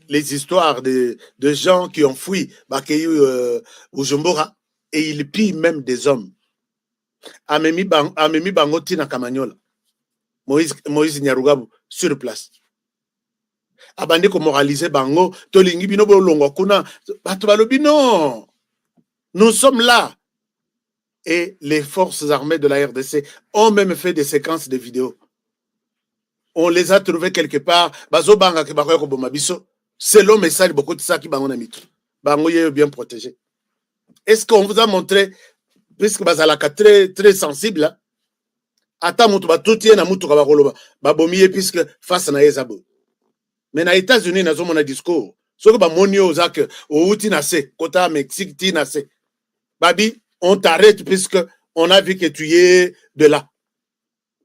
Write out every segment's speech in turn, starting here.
les histoires de gens qui ont fui Bujumbura et ils pillent même des hommes. Amemi Bango Tina Kamanyola. Moïse Nyarugabo sur place. Abandé ko moraliser Bango, tolingi bino bolongo kuna, bato balobi non. Nous sommes là. Et les forces armées de la RDC ont même fait des séquences de vidéos. On les a trouvés quelque part. Bazo banga ke bakoya ko boma biso. Selon message beaucoup de ça qui bango na mitu. Bango est bien protégé. Est-ce qu'on vous a montré, puisque bazalaka très très sensible, ata mutu batutie na mutu kabakoloba babomiye puisque face na ezabo. Mais na États-Unis nazo mona discours. Soko ba monio ozak outi na se, kota Mexique ti na se. Babi, on t'arrête puisque on a vu que tu es de là.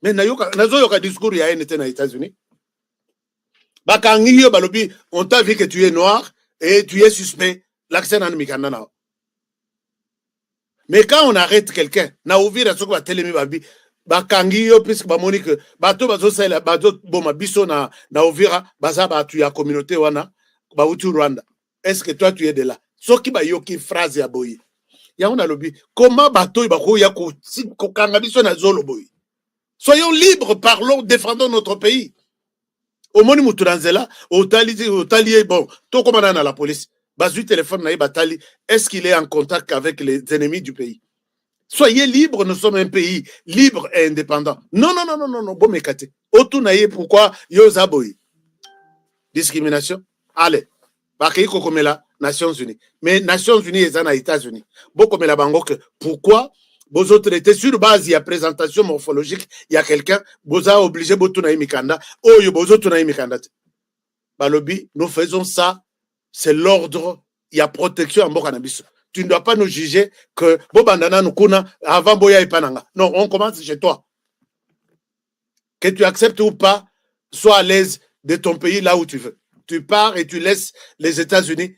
Mais nazo yoka discours ya était na États-Unis. Bakangi yo balobi, on t'a vu que tu es noir et tu es suspect. L'accès na mikanda na. Mais quand on arrête quelqu'un, na ouvira soko ba telemi babi, bakangi yo puisque ba moni que bato bazo sala bato boma biso na ouvira baza ba tu ya communauté wana ba utu Rwanda. Est-ce que toi tu es de là? Soki ba yoki phrase ya boyi. Ya on a lobby. Comment bato bako ya ko kanga biso na zolo boyi. Soyons libres, parlons, défendons notre pays. Au moni muturanzela, au tali bon, to commandant à la police. Bazu téléphone na batali, est-ce qu'il est en contact avec les ennemis du pays? Soyez libres, nous sommes un pays libre et indépendant. Non, bon mekate. Otu naye pourquoi yo zaboyi? Discrimination? Allez. Bakei kokomela Nations Unies. Mais Nations Unies et les États-Unis. Bokomela bango que pourquoi vous autres étaient sur base, il y a présentation morphologique, il y a quelqu'un, vous avez obligé botu na mikanda, oh yo bozo tu na mikanda. Balobi, nous faisons ça, c'est l'ordre, il y a protection en Bokanabis. Tu ne dois pas nous juger que Bobandana Nukuna avant Boya et Pananga. Non, on commence chez toi. Que tu acceptes ou pas, sois à l'aise de ton pays là où tu veux. Tu pars et tu laisses les États-Unis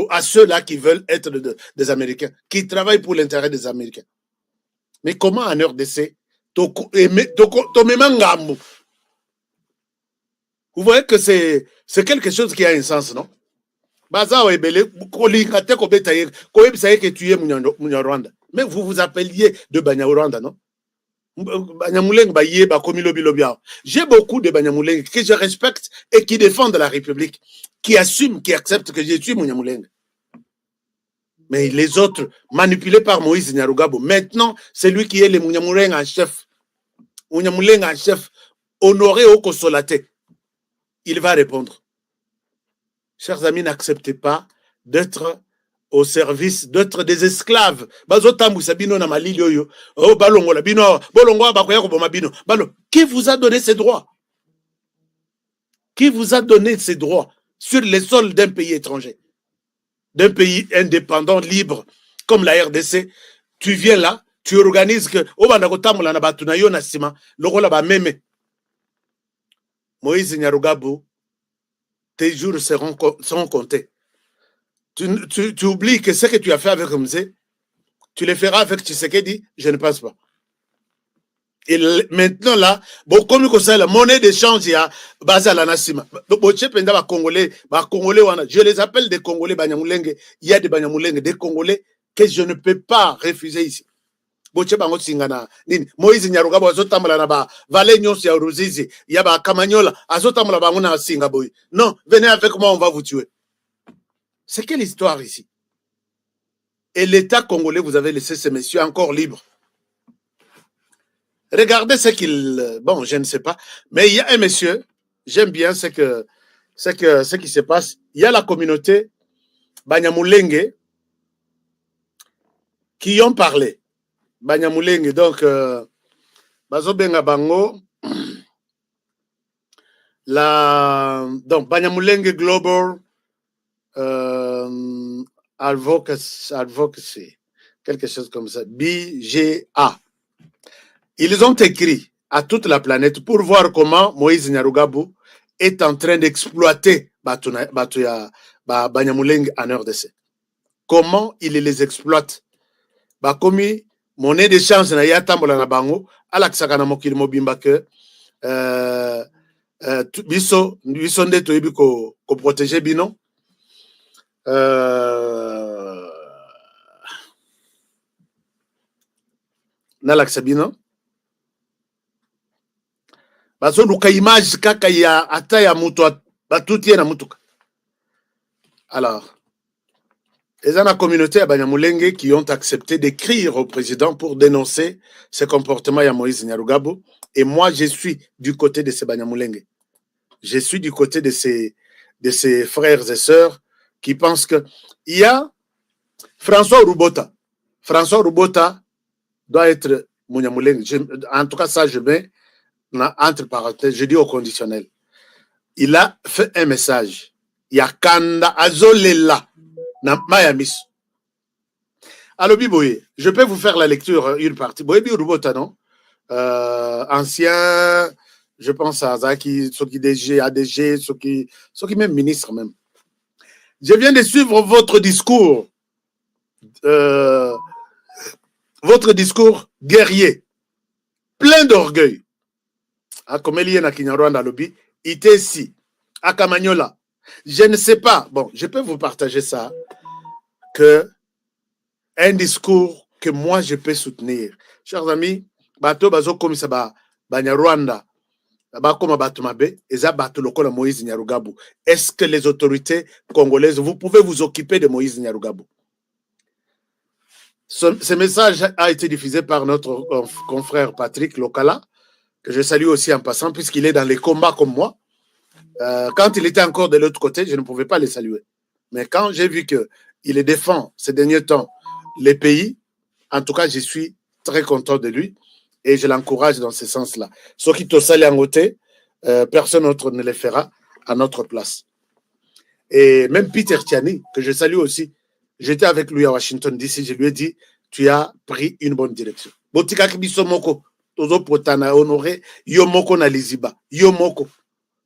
à ceux-là qui veulent être des Américains, qui travaillent pour l'intérêt des Américains. Mais comment en RDC, vous voyez que c'est quelque chose qui a un sens, non? Que tu es Rwanda. Mais vous vous appeliez de Banyarwanda, non? J'ai beaucoup de Banyamuleng que je respecte et qui défendent la République, qui assument, qui acceptent que je suis Munyamuleng. Mais les autres, manipulés par Moïse Nyarugabo, maintenant, c'est lui qui est le Munyamuleng en chef. Munyamuleng en chef, honoré au Kosolaté. Il va répondre. Chers amis, n'acceptez pas d'être au service, d'être des esclaves. Qui vous a donné ces droits? Qui vous a donné ces droits sur les sols d'un pays étranger, d'un pays indépendant, libre, comme la RDC? Tu viens là, tu organises que Moïse Nyarugabo, tes jours seront comptés. Tu oublies que ce que tu as fait avec Mzé, tu le feras avec Tshisekedi, je ne pense pas. Et maintenant là, comme la monnaie d'échange, il y a Bazala Nassima. Congolais, je les appelle des Congolais Banyamulenge. Il y a des Banyamulenge, des Congolais que je ne peux pas refuser ici. Moïse Nyarugabo azotamala na ba vale nyonso ya Ruzizi, ya ba Kamanyola azotamala bango na singa boy. Non, venez avec moi, on va vous tuer. C'est quelle histoire ici? Et l'État congolais, vous avez laissé ces messieurs encore libres. Regardez ce qu'il... Bon, je ne sais pas. Mais il y a un monsieur, j'aime bien ce qui se passe. Il y a la communauté Banyamulenge qui ont parlé. Banyamulenge, donc, Bazobenga Bango, donc, Banyamulenge Global Advocacy, quelque chose comme ça, BGA. Ils ont écrit à toute la planète pour voir comment Moïse Nyarugabo est en train d'exploiter Banyamulenge en RDC. Comment il les exploite? Comme monnaie d'échange na yatambola na bango, alaksaka na mokili mobimba que biso nde toyebi ko protéger bino. Nalakisa bino bazoluka image kaka ya ata ya mutu batuti ye na mutuka. Alors les la communauté à Banyamulenge qui ont accepté d'écrire au président pour dénoncer ce comportement de Moïse Nyarugabo. Et moi, je suis du côté de ces Banyamulenge. Je suis du côté de ces frères et sœurs qui pensent que il y a François Rubota. François Rubota doit être Munyamulenge. En tout cas, ça, je mets entre parenthèses, je dis au conditionnel. Il a fait un message. Il y a Kanda Azolela. Alors, Biboye, je peux vous faire la lecture, une partie. Boye Rubota, non? Ancien, je pense à Zaki, ceux qui DG, ADG, ceux qui même ministre même. Je viens de suivre votre discours guerrier, plein d'orgueil. À Komelie na Kinyarwanda Lobby, il était ici, à Kamanyola. Je ne sais pas, bon, je peux vous partager ça, que un discours que moi je peux soutenir. Chers amis, bato bazo comme ça Banyarwanda, bakoma bato mabe, eza bato lokola Moïse Nyarugabo. Est-ce que les autorités congolaises, vous pouvez vous occuper de Moïse Nyarugabo? Ce message a été diffusé par notre confrère Patrick Lokala, que je salue aussi en passant, puisqu'il est dans les combats comme moi. Quand il était encore de l'autre côté, je ne pouvais pas les saluer. Mais quand j'ai vu qu'il les défend ces derniers temps, les pays, en tout cas, je suis très content de lui et je l'encourage dans ce sens-là. Ceux qui te saluent en côté, personne d'autre ne les fera à notre place. Et même Peter Tiani, que je salue aussi, j'étais avec lui à Washington DC, je lui ai dit, tu as pris une bonne direction. Botika Kibiso Moko, Tozo Potana Honoré, Yomoko na Liziba, Yomoko.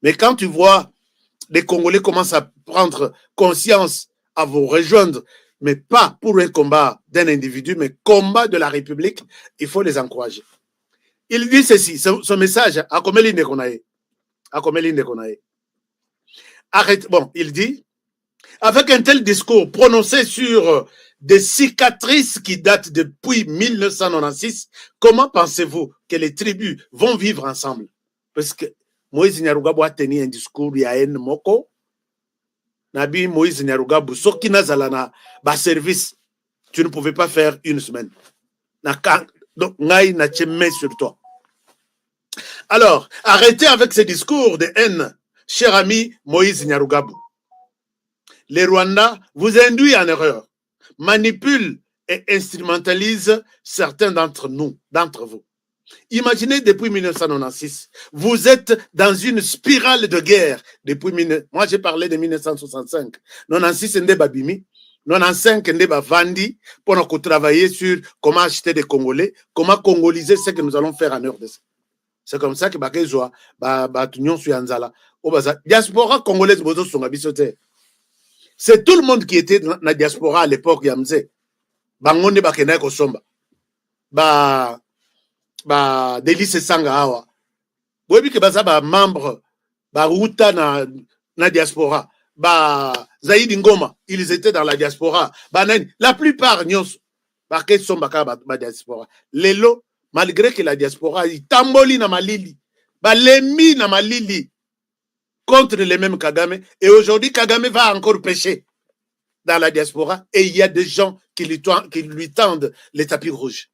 Mais quand tu vois les Congolais commencent à prendre conscience, à vous rejoindre, mais pas pour un combat d'un individu, mais combat de la République, il faut les encourager. Il dit ceci, son message, à Komeline Konae. Arrête, bon, il dit, avec un tel discours prononcé sur des cicatrices qui datent depuis 1996, comment pensez-vous que les tribus vont vivre ensemble? Parce que Moïse Nyarugabo a tenu un discours il y a un moko. Nabi Moïse Nyarugabo, ce qui n'a pas de service, tu ne pouvais pas faire une semaine. Donc, Ngaï n'a pas sur toi. Alors, arrêtez avec ces discours de haine, cher ami Moïse Nyarugabo. Les Rwandais vous induisent en erreur, manipulent et instrumentalisent certains d'entre vous. Imaginez depuis 1996, vous êtes dans une spirale de guerre. Moi, j'ai parlé de 1965. 96, c'est Babimi. 95, c'est Vandi pour travailler sur comment acheter des Congolais, comment congoliser ce que nous allons faire en RDC. C'est comme ça que Bakezwa, Batunion Suyanzala, diaspora congolaise, c'est tout le monde qui était dans la diaspora à l'époque, Yamze. Bangonde Bakena Kosomba. Délice Sanga Hawa. Vous voyez que baza membre Ruta na diaspora. Zaïd Ngoma, ils étaient dans la diaspora. La plupart nyos Baké Sombaka diaspora. Lelo, malgré que la diaspora, il tamboli na malili. Lemi na malili contre les mêmes Kagame. Et aujourd'hui, Kagame va encore pêcher dans la diaspora. Et il y a des gens qui lui tendent les tapis rouges.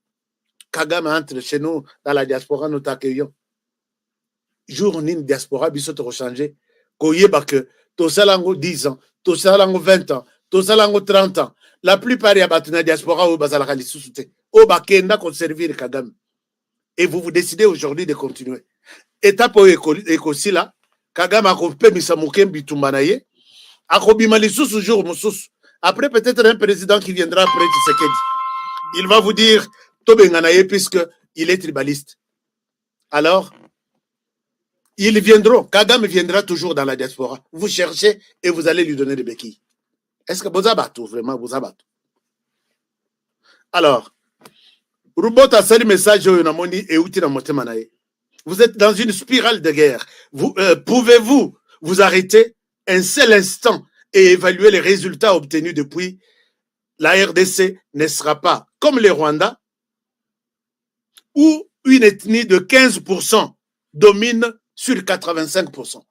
Kagame entre chez nous, dans la diaspora, nous t'accueillons. Jour on une diaspora, il faut changer. Koyeba que, Tosalango 10 ans, Tosalango 20 ans, Tosalango 30 ans. La plupart ya batuna diaspora au bazalaka lissusute. Au bakenda qu'on servir Kagame. Et vous décidez aujourd'hui de continuer. Étape au écosi là, Kagame a coupé Misamouken Bitumbanaye, a kobima lissus jour moussous. Après peut-être un président qui viendra après Tshisekedi. Il va vous dire, Tobenganaye, puisqu'il est tribaliste. Alors, ils viendront. Kagame viendra toujours dans la diaspora. Vous cherchez et vous allez lui donner des béquilles. Est-ce que vous abattez vraiment vous abattez? Alors, Rubota sali message au Namoni et Uti na Motemanaye. Vous êtes dans une spirale de guerre. Pouvez-vous vous arrêter un seul instant et évaluer les résultats obtenus depuis? La RDC ne sera pas comme les Rwandais, où une ethnie de 15% domine sur 85%.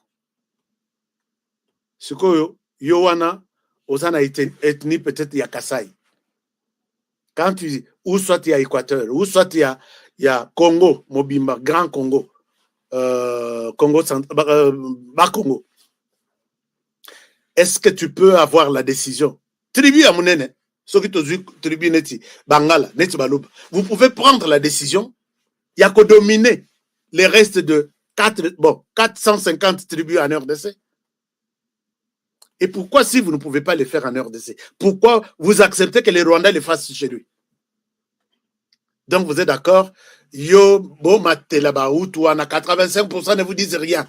Ce que Yowana, Osana ethnie peut-être il y a Kassai. Quand tu, ou soit il y a Équateur, ou soit il y a Congo, Mobimba, Grand Congo, Congo, Bas Congo. Est-ce que tu peux avoir la décision? Tribu à Mounene, ceux qui t'ont tribu neti, Bangala, neti Balouba. Vous pouvez prendre la décision. Il n'y a que dominer les restes de 450 tribus en RDC. Et pourquoi, si vous ne pouvez pas les faire en RDC, pourquoi vous acceptez que les Rwandais les fassent chez lui? Donc vous êtes d'accord? Yo, bon, matelaba, ou toi, 85% ne vous disent rien.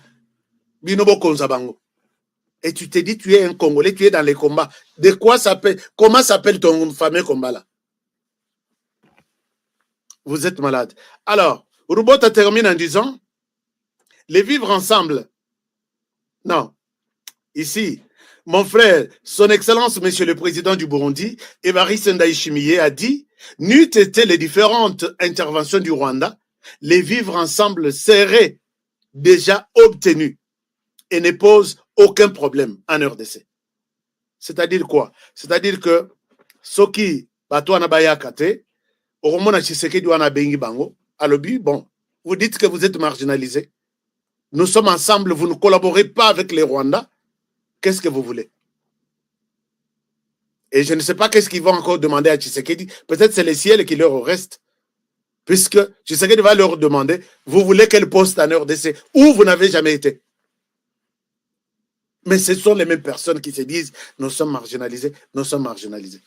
Binobo Konzabango. Et tu te dis, tu es un Congolais, tu es dans les combats. De quoi s'appelle, comment s'appelle ton fameux combat là? Vous êtes malade. Alors, Rubota termine en disant, les vivre ensemble. Non. Ici, mon frère, son Excellence, Monsieur le Président du Burundi, Évariste Ndayishimiye, a dit, n'eût été les différentes interventions du Rwanda, les vivre ensemble seraient déjà obtenus et ne posent aucun problème en RDC. C'est-à-dire quoi? C'est-à-dire que ceux qui, Batouana Bayakate, Oromona Tshisekedi wana bengi bango, alobi, bon, vous dites que vous êtes marginalisés. Nous sommes ensemble, vous ne collaborez pas avec les Rwandais. Qu'est-ce que vous voulez? Et je ne sais pas qu'est-ce qu'ils vont encore demander à Tshisekedi. Peut-être c'est le ciel qui leur reste. Puisque Tshisekedi va leur demander, vous voulez quel poste en RDC où vous n'avez jamais été? Mais ce sont les mêmes personnes qui se disent, nous sommes marginalisés, nous sommes marginalisés.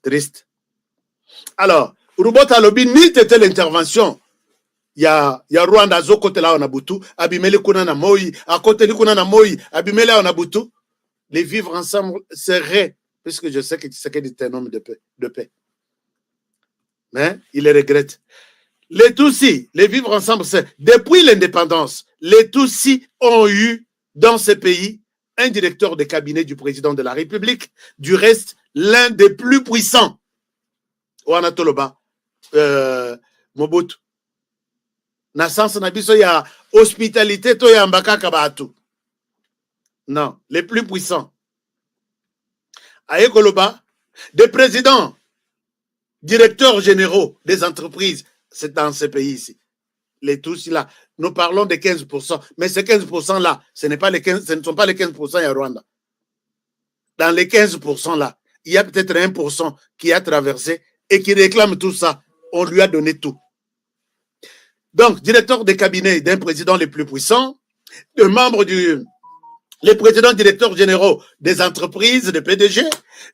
Triste. Alors, Rubota Lobi, ni était l'intervention. Il y a Rwanda zo côté là on a Butu, Abimele kuna na Moi, à côté kuna na Moi, Abimele on a Butu. Les vivre ensemble serait, puisque je sais que Tshisekedi est un homme de paix. Mais il les regrette. Les Tutsis, les vivre ensemble, c'est depuis l'indépendance, les Tutsis ont eu dans ce pays un directeur de cabinet du président de la République, du reste l'un des plus puissants. Ouanatoloba, Mobutu. Na sens na biso ya hospitalité to ya mbakaka batu. Non, les plus puissants. Aye Koloba, des présidents, directeurs généraux des entreprises, c'est dans ce pays ici. Les tous là, nous parlons de 15%, mais ces 15% là, ce ne sont pas les 15% à Rwanda. Dans les 15% là, il y a peut-être 1% qui a traversé et qui réclame tout ça. On lui a donné tout. Donc, directeur de cabinet d'un président les plus puissants, de membres les présidents directeurs généraux des entreprises, des PDG,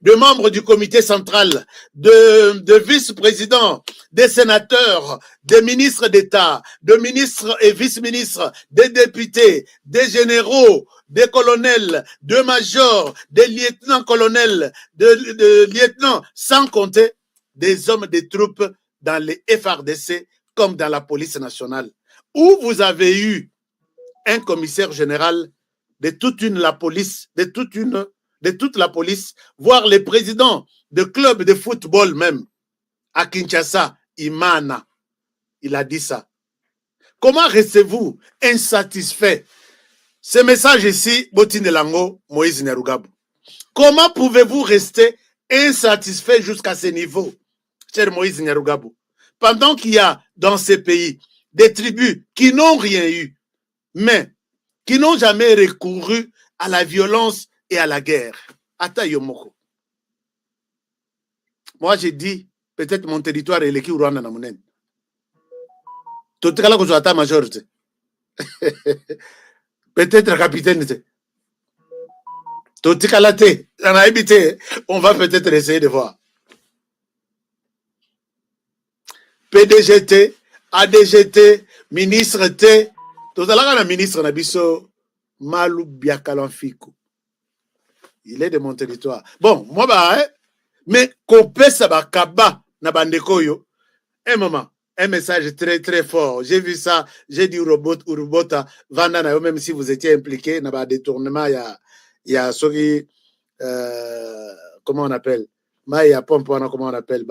de membres du comité central, de vice-présidents, des sénateurs, des ministres d'État, de ministres et vice-ministres, des députés, des généraux, des colonels, de majors, des lieutenants-colonels, de lieutenants, sans compter des hommes des troupes dans les FRDC comme dans la police nationale, où vous avez eu un commissaire général de toute la police, de toute la police, voire les présidents de clubs de football même, à Kinshasa, Imana, il a dit ça. Comment restez-vous insatisfait? Ce message ici, Botine Lango, Moïse Nerugabou. Comment pouvez-vous rester insatisfait jusqu'à ce niveau, cher Moïse Nerugabou, pendant qu'il y a dans ces pays des tribus qui n'ont rien eu, mais qui n'ont jamais recouru à la violence et à la guerre. Ata Yomoko. Moi, j'ai dit, peut-être mon territoire est l'équipe Rwanda Namunen. Tout à l'heure, que majorité. Peut-être capitaine. Tout à l'heure, on va peut-être essayer de voir. PDGT, ADGT, ministre T, tout à l'heure, ministre Nabiso, Malou Biakalanfikou. Il est de mon territoire. Bon, moi, mais Kopé Sabakaba, Nabandekoyo, un moment, un message très très fort. J'ai vu ça, j'ai dit Urubota, Vanda, même si vous étiez impliqué dans le détournement, il y a ceux qui, comment on appelle, il y a pompe, comment on appelle,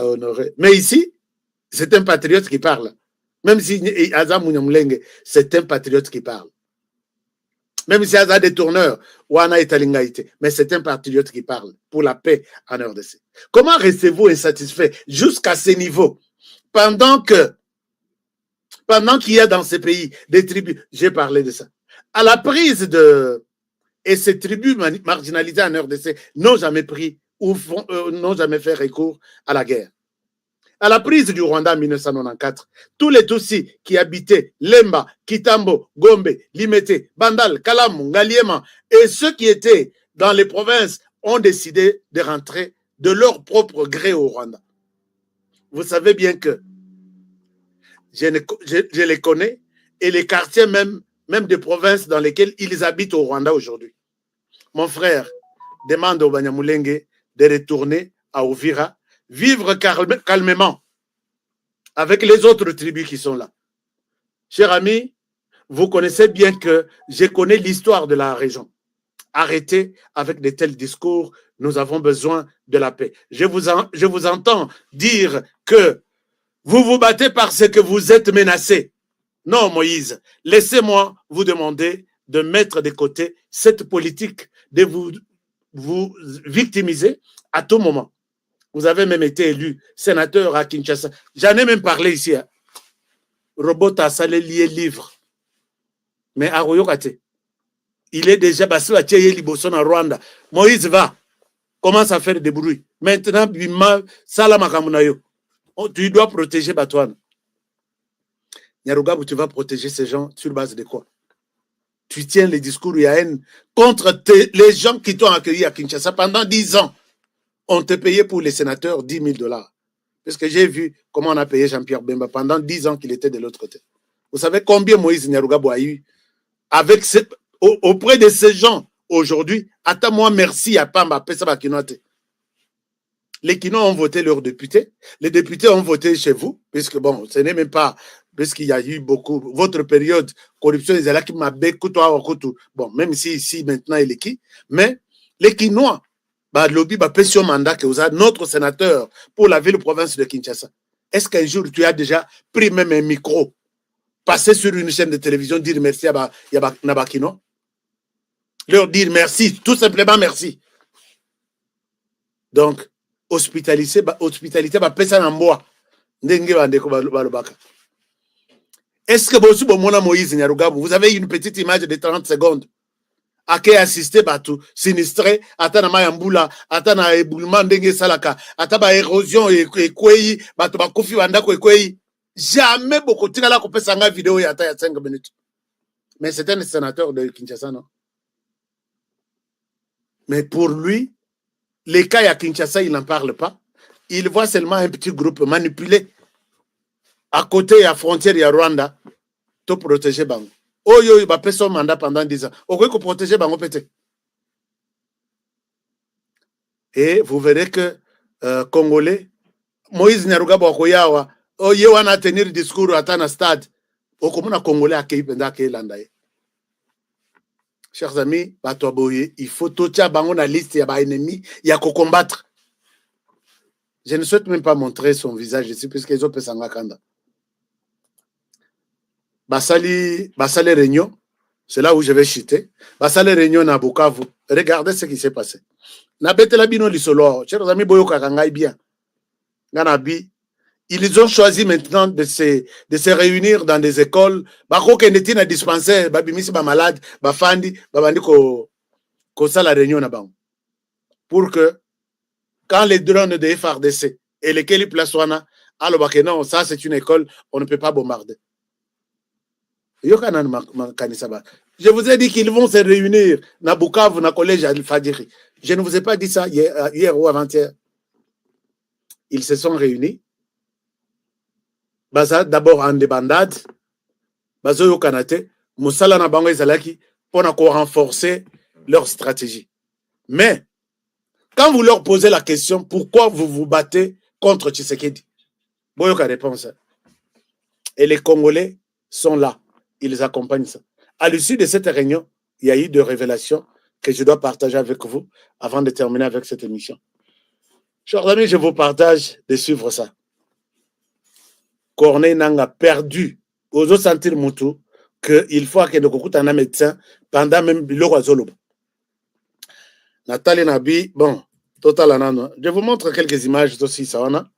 honoré. Mais ici, c'est un patriote qui parle. Même si Azam Mouniamlenge, c'est un patriote qui parle. Même si Azam des tourneurs, Wana Italingaïté, mais c'est un patriote qui parle pour la paix en RDC. Comment restez-vous insatisfait jusqu'à ce niveau pendant qu'il y a dans ces pays des tribus, j'ai parlé de ça, à la prise de... Et ces tribus marginalisées en RDC n'ont jamais pris ou n'ont jamais fait recours à la guerre. À la prise du Rwanda en 1994, tous les Tutsis qui habitaient Lemba, Kitambo, Gombe, Limete, Bandal, Kalamu, Ngaliema et ceux qui étaient dans les provinces ont décidé de rentrer de leur propre gré au Rwanda. Vous savez bien que je les connais et les quartiers même des provinces dans lesquelles ils habitent au Rwanda aujourd'hui. Mon frère demande au Banyamulenge de retourner à Uvira, vivre calmement avec les autres tribus qui sont là. Chers amis, vous connaissez bien que je connais l'histoire de la région. Arrêtez avec de tels discours, nous avons besoin de la paix. Je vous entends dire que vous vous battez parce que vous êtes menacés. Non, Moïse, laissez-moi vous demander de mettre de côté cette politique de vous victimiser à tout moment. Vous avez même été élu sénateur à Kinshasa. J'en ai même parlé ici. Robot a salé lié livre. Mais à Royokate, il est déjà passé à Tcheye Liboson à Rwanda. Moïse va, commence à faire des bruits. Maintenant, Bima, Salama Kamunayo. Tu dois protéger Batouane. Nyarugabou, tu vas protéger ces gens sur base de quoi? Tu tiens les discours haine contre les gens qui t'ont accueilli à Kinshasa pendant 10 ans. On te payait pour les sénateurs $10,000. Parce que j'ai vu comment on a payé Jean-Pierre Bemba pendant 10 ans qu'il était de l'autre côté. Vous savez combien Moïse Nyarugabou a eu avec auprès de ces gens aujourd'hui? Attends-moi, merci à Pamba, Pesa Kinoate. Les Kino ont voté leurs députés. Les députés ont voté chez vous, puisque bon, ce n'est même pas, puisqu'il y a eu beaucoup, votre période, corruption, ils allaient qui m'a bon, même si ici, maintenant, il est qui, mais les Kinois, lobby, pétion mandat que vous avez notre sénateur pour la ville-province de Kinshasa. Est-ce qu'un jour, tu as déjà pris même un micro, passé sur une chaîne de télévision, dire merci à Nabakino? Leur dire merci, tout simplement merci. Donc, hospitalité, pesa na mboa ndenge bandeko balobaka. Est-ce que bosu bomona Moïse Nyarugabou, vous avez une petite image de 30 secondes à qui assister batou sinistré atana mayambula atana éboulement ndenge salaka ataba érosion et kwei bato bakufi bandako kwei jamais beaucoup tingala ko pesa nga vidéo ya 5 minutes. Mais c'est un sénateur de Kinshasa, non? Mais pour lui, les cas à Kinshasa, il n'en parle pas. Il voit seulement un petit groupe manipulé. À côté, il y a frontière, il y a Rwanda. Pour protéger Bango. Oh, il va payer son mandat pendant 10 ans. Au lieu de protéger Bango, peut-être. Et vous verrez que Congolais, Moïse Nyarugabou Akoyawa, oh, il va tenir le discours à un stade. Au commun Congolais à Keilandaye. Chers amis, il faut tout Bango na liste, il y a ennemis, il y a qu'à combattre. Je ne souhaite même pas montrer son visage ici, puisqu'ils ont fait Kanda. Basali Réunion, c'est là où je vais chuter. Basali Réunion na Bukavu. Regardez ce qui s'est passé. Na betela bino lisolo. Chers amis, boyoka kangai bien. Nganabi. Ils ont choisi maintenant de se réunir dans des écoles. Bako kendeti na dispensaire, babimisi ba malade, ba fandi, babandi ko sala réunion na bango. Pour que quand les drones de FARDC et lesquels ils placent alors non, ça c'est une école, on ne peut pas bombarder. Je vous ai dit qu'ils vont se réunir dans Bukavu, dans le collège Al-Fadiri. Je ne vous ai pas dit ça hier ou avant-hier. Ils se sont réunis. D'abord en débandade. Bazo Kanate, Moussala na bango ezalaki pour renforcer leur stratégie. Mais Quand vous leur posez la question, pourquoi vous vous battez contre Tshisekedi? Boyoka réponse. Et les Congolais sont là. Ils accompagnent ça. À l'issue de cette réunion, il y a eu des révélations que je dois partager avec vous avant de terminer avec cette émission. Chers amis, je vous partage de suivre ça. Corneille Nanga perdu. Ozo sentir mutu qu'il faut que nous écoutons un médecin pendant même le Zolobo. Nathalie Nabi, bon, total anano. Je vous montre quelques images aussi, ça on a.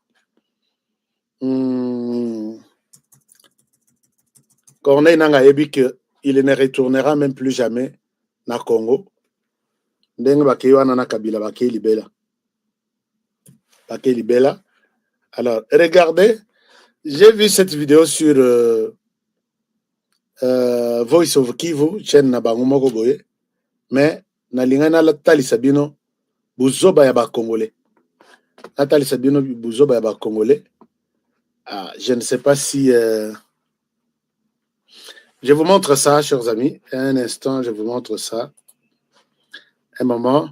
Corneille Nanga a dit qu'il ne retournera même plus jamais na Congo. Ndenge bakewana na Kabila bakei libela. Bakei libela. Alors, regardez, j'ai vu cette vidéo sur Voice of Kivu, chaîne na bango moko boye, mais na lingana la tali sabino buzoba ya ba Congolais. La tali sabino buzoba ya ba Congolais. Ah, je ne sais pas si je vous montre ça, chers amis. Un instant, je vous montre ça. Un moment.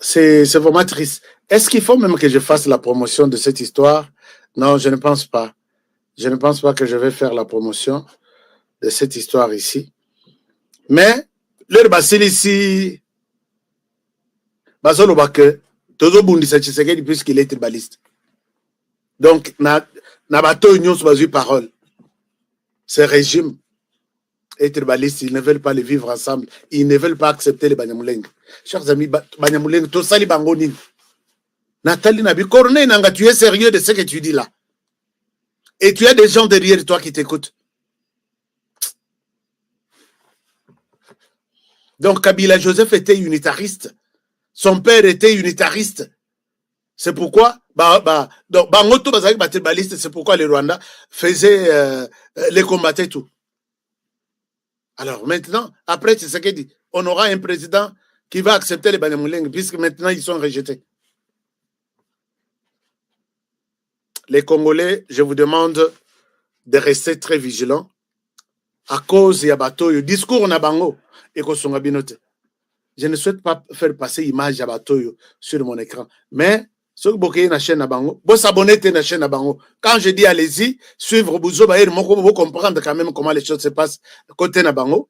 C'est vraiment triste. Est-ce qu'il faut même que je fasse la promotion de cette histoire? Non, je ne pense pas. Je ne pense pas que je vais faire la promotion de cette histoire ici. Mais, le bassin ici, Basolo Bake, Tozo Bundisa Tshisekedi puisqu'il est tribaliste. Donc, Nabato Union sur parole. Ce régime est tribaliste, ils ne veulent pas les vivre ensemble. Ils ne veulent pas accepter les Banyamuleng. Chers amis, Banyamuleng, tout ça, les Bangonin. Nathalie Nabi, Corneille Nanga, tu es sérieux de ce que tu dis là? Et tu as des gens derrière toi qui t'écoutent. Donc, Kabila Joseph était unitariste. Son père était unitariste. C'est pourquoi, donc, Bangoto Bazaki Batribaliste, c'est pourquoi les Rwandais faisaient, les combattaient tout. Alors maintenant, après, c'est ce qu'il dit. On aura un président qui va accepter les Banyamuleng, puisque maintenant ils sont rejetés. Les Congolais, je vous demande de rester très vigilants à cause de Batoyo. Discours na bango et Kosonga Binote. Je ne souhaite pas faire passer l'image à Batoyo sur mon écran. Mais, ceux qui sont na chaîne na bango, vous s'abonnez à la chaîne na bango. Quand je dis allez-y, suivre Bouzo Bayer, vous comprendre quand même comment les choses se passent côté na bango.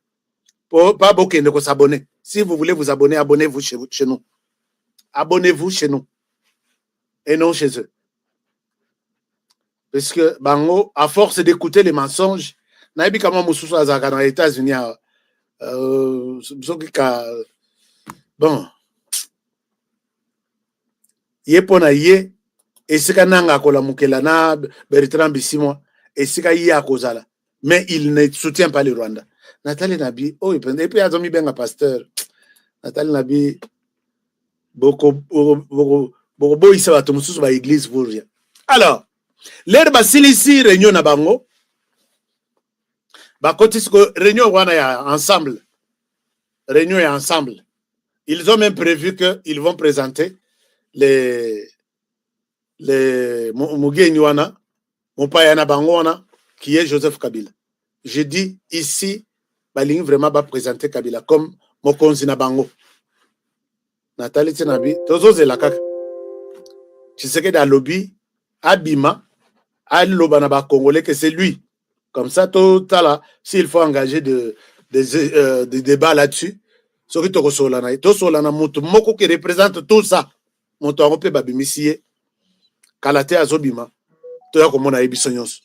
Pour pas beaucoup de s'abonner. Si vous voulez vous abonner, abonnez-vous chez nous. Abonnez-vous chez nous. Et non chez eux. Parce que, bango, à force d'écouter les mensonges, naïbi kama mususu azaka dans les États-Unis, bon, yé pona yé, et sika nanga kola mukela na Bertrand Bisimwa, et sika yé a kozala. Mais il ne soutient pas le Rwanda. Nathalie Nabi, oh, et puis azomi benga pasteur. Nathalie Nabi, beaucoup isa bato mususu ba église pour rien. Alors, l'air basili ici réunion na bango. Bakotisko réunion wana ya ensemble. Réunion ya ensemble. Ils ont même prévu qu'ils vont présenter les Mugeni wana, Mupayana bango wana, qui est Joseph Kabila. Je dis ici, Baling vraiment va présenter Kabila comme Mokonzi na bango. Nathalie Tinabi, tozo zelaka. Tu sais que dans le lobby, Abima, Aloba na ba Congolais que c'est lui. Comme ça, tout là, s'il faut engager des débats là-dessus, ce qui te solana, to solana mutu moko qui représente tout ça. Mutu arope babimisie, kalate azobima, to ya komona ebisonyos.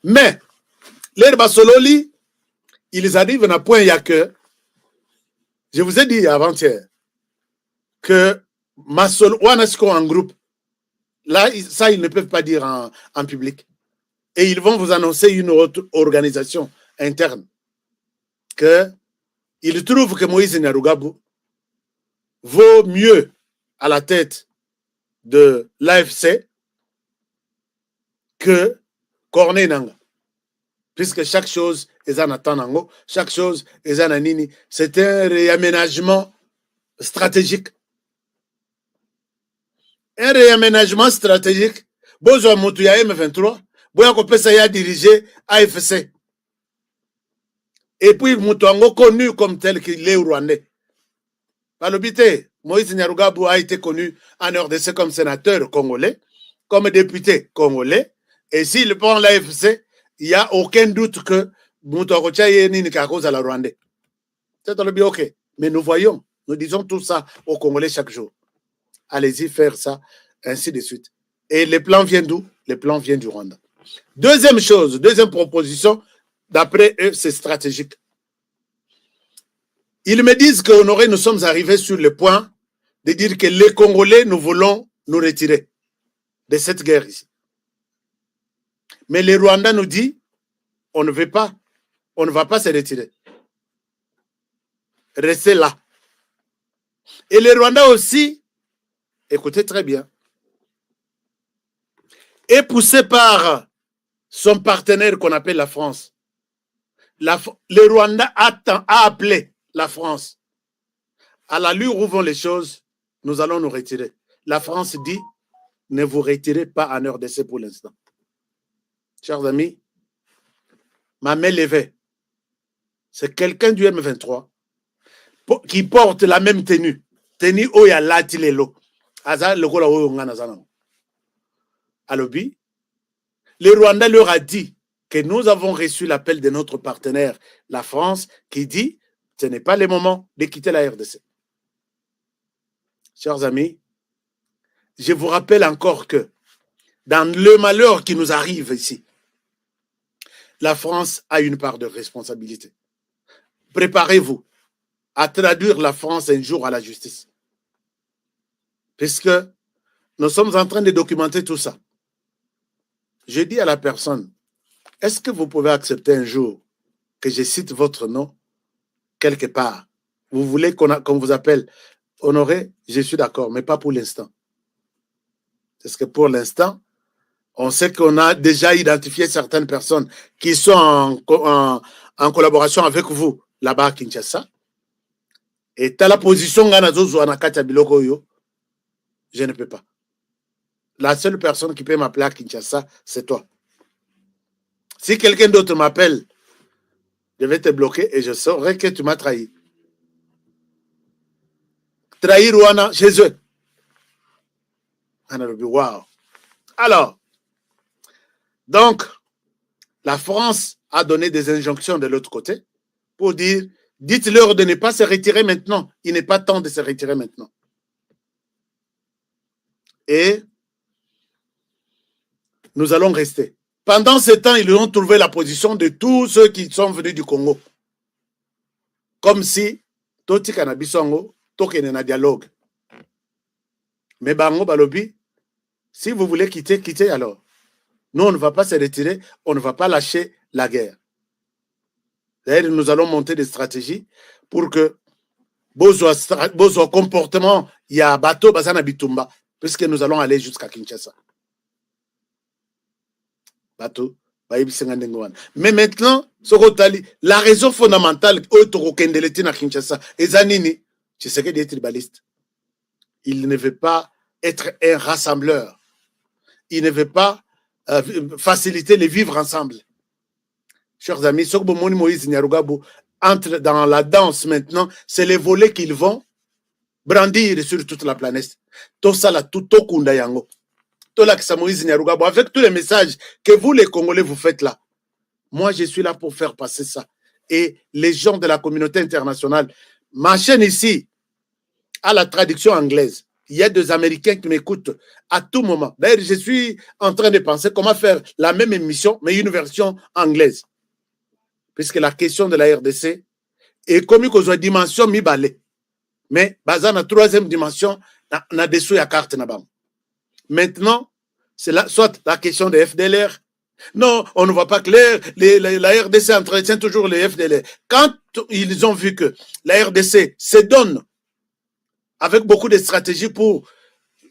Mais les basololi, ils arrivent à un point, il y a que, je vous ai dit avant-hier, que Masol, Wanasko en groupe, là, ça, ils ne peuvent pas dire en public. Et ils vont vous annoncer une autre organisation interne. Ils trouvent que Moïse Nyarugabo vaut mieux à la tête de l'AFC que Corneille Nanga. Puisque chaque chose est en attendant, chaque chose est en anini. C'est un réaménagement stratégique. Un réaménagement stratégique. Bozo Moutouya M23, Boya Kopesa ya dirigé AFC. Et puis Moutouango connu comme tel qu'il est rwandais. Balobité, Moïse Nyarugabo a été connu en RDC comme sénateur congolais, comme député congolais. Et s'il prend l'AFC, il n'y a aucun doute que Moutorocha Yeni cause à la Rwandais. C'est ok. Mais nous voyons, nous disons tout ça aux Congolais chaque jour. Allez-y faire ça, ainsi de suite. Et les plans viennent d'où? Les plans viennent du Rwanda. Deuxième chose, deuxième proposition, d'après eux, c'est stratégique. Ils me disent qu'Honoré, nous sommes arrivés sur le point de dire que les Congolais, nous voulons nous retirer de cette guerre ici. Mais les Rwandais nous disent, on ne veut pas, on ne va pas se retirer. Restez là. Et les Rwandais aussi, écoutez très bien, est poussé par son partenaire qu'on appelle la France. Le Rwanda a appelé la France. À l'allure où vont les choses, nous allons nous retirer. La France dit, ne vous retirez pas en RDC pour l'instant. Chers amis, ma main levée, c'est quelqu'un du M23 qui porte la même tenue. Tenue Oya Latilelo. Aza le gola Oyo Nganazana. Alobi, le Rwanda leur a dit que nous avons reçu l'appel de notre partenaire, la France, qui dit ce n'est pas le moment de quitter la RDC. Chers amis, je vous rappelle encore que dans le malheur qui nous arrive ici, la France a une part de responsabilité. Préparez-vous à traduire la France un jour à la justice. Puisque nous sommes en train de documenter tout ça. Je dis à la personne, est-ce que vous pouvez accepter un jour que je cite votre nom quelque part? Vous voulez qu'on vous appelle Honoré? Je suis d'accord, mais pas pour l'instant. Parce que pour l'instant, on sait qu'on a déjà identifié certaines personnes qui sont en collaboration avec vous là-bas à Kinshasa. Et à la position je ne peux pas. La seule personne qui peut m'appeler à Kinshasa, c'est toi. Si quelqu'un d'autre m'appelle, je vais te bloquer et je saurai que tu m'as trahi. Trahir Rwanda chez eux. Wow. Alors, donc, la France a donné des injonctions de l'autre côté pour dire, dites-leur de ne pas se retirer maintenant. Il n'est pas temps de se retirer maintenant. Et nous allons rester. Pendant ce temps, ils ont trouvé la position de tous ceux qui sont venus du Congo. Comme si, Toti Kanabisongo, Tokene na dialogue. Mais Bango Balobi, si vous voulez quitter, quittez alors. Nous, on ne va pas se retirer, on ne va pas lâcher la guerre. D'ailleurs, nous allons monter des stratégies pour que Bozo comportement, il y a bateau Bazana Bitumba, puisque nous allons aller jusqu'à Kinshasa. Bateau, mais maintenant, la raison fondamentale à Kinshasa, c'est ce que des tribalistes. Il ne veut pas être un rassembleur. Il ne veut pas faciliter les vivre ensemble. Chers amis, Sokbomoni Moïse Nyarugabo entre dans la danse maintenant, c'est les volets qu'ils vont brandir sur toute la planète. Tout ça là, tout au Kundayango. Avec tous les messages que vous les Congolais vous faites là, moi je suis là pour faire passer ça. Et les gens de la communauté internationale, ma chaîne ici a la traduction anglaise. Il y a des Américains qui m'écoutent à tout moment. D'ailleurs, je suis en train de penser comment faire la même émission, mais une version anglaise. Puisque la question de la RDC est comme qu'on soit dimension mi-balé. Mais, basé la troisième dimension, na dessous la carte na bam. Maintenant, c'est soit la question des FDLR. Non, on ne voit pas clair. La RDC entretient toujours les FDLR. Quand ils ont vu que la RDC se donne avec beaucoup de stratégies pour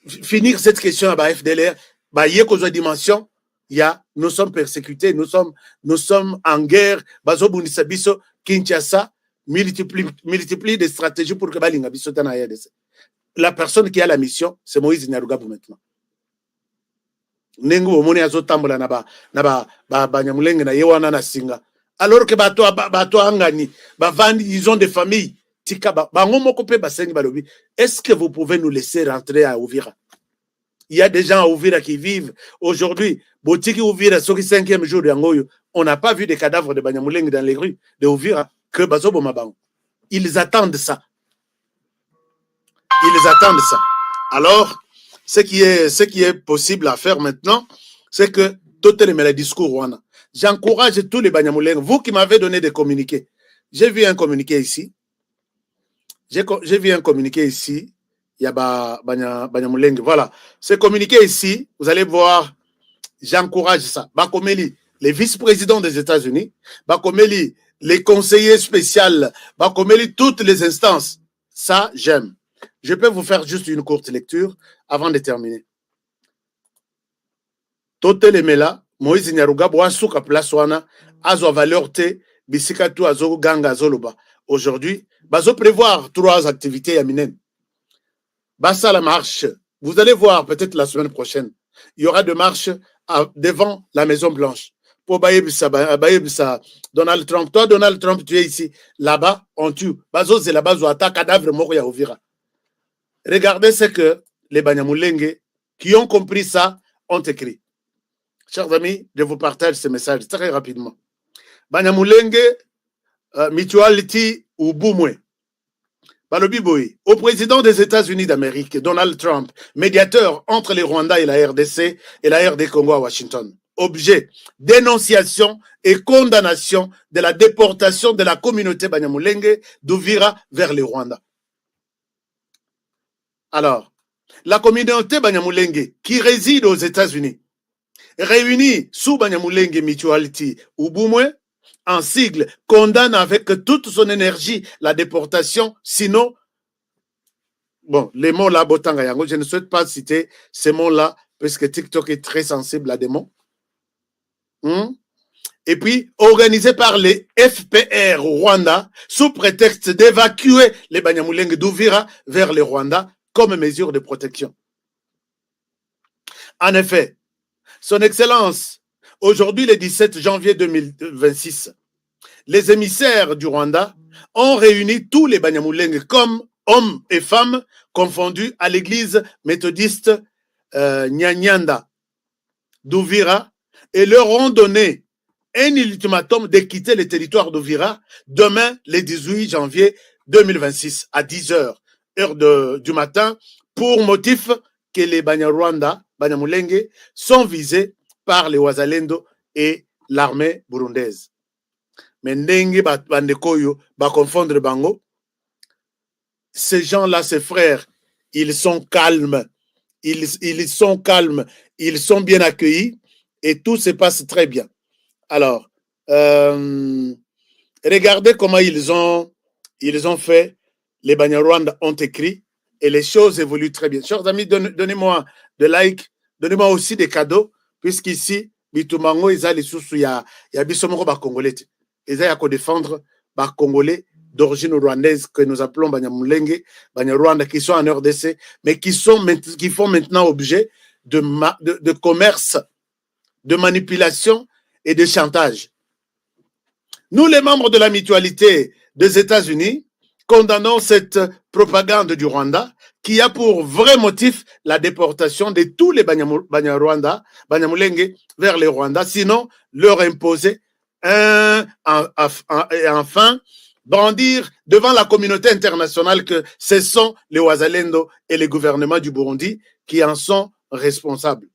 finir cette question à la FDLR, il y a une dimension, nous sommes persécutés, nous sommes en guerre, Bazo Bunisabiso, Kinshasa, multiplie des stratégies pour que Balinga Biso dans la RDC. La personne qui a la mission, c'est Moïse Nyarugabo maintenant. Nengo omoni azotambola na ba nyamulenge na yewana na singa. Alors que bato angani, ils ont des familles, Tikaba, bango moko pe basengi balobi, est-ce que vous pouvez nous laisser rentrer à Uvira? Il y a des gens à Uvira qui vivent aujourd'hui. Botiki Uvira, sur le 5e jour de Angoyo, on n'a pas vu des cadavres de Banyamulenge dans les rues de Uvira que Bazobo Mabango. Ils attendent ça. Ils attendent ça. Alors, ce qui est possible à faire maintenant, c'est que tout le discours Rwanda. J'encourage tous les Banyamulenge. Vous qui m'avez donné des communiqués, j'ai vu un communiqué ici. J'ai vu un communiqué ici. Il y a Banyamulenge. Voilà. Ce communiqué ici, vous allez voir, j'encourage ça. Bakomeli, les vice-présidents des États-Unis, Bakomeli, les conseillers spéciaux, Bakomeli, toutes les instances. Ça, j'aime. Je peux vous faire juste une courte lecture avant de terminer. Totelemela, Moïse Nyaruga, Boasuka place wana, azo valeur te, bisika tu azo ganga azoloba. Aujourd'hui, bazo prévoir 3 activités à Minen. Bassa la marche. Vous allez voir peut-être la semaine prochaine. Il y aura des marches devant la Maison Blanche. Pour Bayebisa, Donald Trump. Toi, Donald Trump, tu es ici. Là-bas, on tue. Bazo, c'est là-bas, où attaque cadavre mort ya Uvira. Regardez ce que les Banyamulenge qui ont compris ça ont écrit. Chers amis, je vous partage ce message très rapidement. Banyamulenge, Mutuality ou Boumwe. Balobi Boy, au président des États-Unis d'Amérique, Donald Trump, médiateur entre les Rwandais et la RDC et la RD Congo à Washington. Objet, dénonciation et condamnation de la déportation de la communauté Banyamulenge d'Uvira vers le Rwanda. Alors, la communauté Banyamulenge qui réside aux États-Unis, réunie sous Banyamulenge Mutuality ou Boumwe, en sigle, condamne avec toute son énergie la déportation, sinon, bon, les mots là, Botanga Yango, je ne souhaite pas citer ces mots-là, parce que TikTok est très sensible à des mots. Et puis, organisé par les FPR au Rwanda, sous prétexte d'évacuer les Banyamulenge d'Uvira vers le Rwanda, comme mesure de protection. En effet, son Excellence, aujourd'hui le 17 janvier 2026, les émissaires du Rwanda ont réuni tous les Banyamulenge comme hommes et femmes confondus à l'église méthodiste Nyanyanda d'Uvira et leur ont donné un ultimatum de quitter le territoire d'Uvira demain, le 18 janvier 2026, à 10h, heure du matin, pour motif que les Banyamulenge sont visés par les Wazalendo et l'armée burundaise. Mais ndenge bandekoyo ba confondre bango, ces gens-là, ces frères, ils sont calmes, ils sont calmes, ils sont bien accueillis et tout se passe très bien. Alors, regardez comment ils ont fait, les Banyarwanda ont écrit et les choses évoluent très bien. Chers amis, donnez-moi des likes, donnez-moi aussi des cadeaux, puisqu'ici, Bitumango, ils ont les sous, il y a Bissomoro Congolais. Ils ont défendre les Congolais d'origine rwandaise que nous appelons Banyamulenge, Banyarwanda, qui sont en RDC, mais qui font maintenant objet de commerce, de manipulation et de chantage. Nous, les membres de la mutualité des États-Unis, condamnons cette propagande du Rwanda qui a pour vrai motif la déportation de tous les Banyamulenge vers le Rwanda, sinon leur imposer et enfin brandir devant la communauté internationale que ce sont les Wazalendo et les gouvernements du Burundi qui en sont responsables.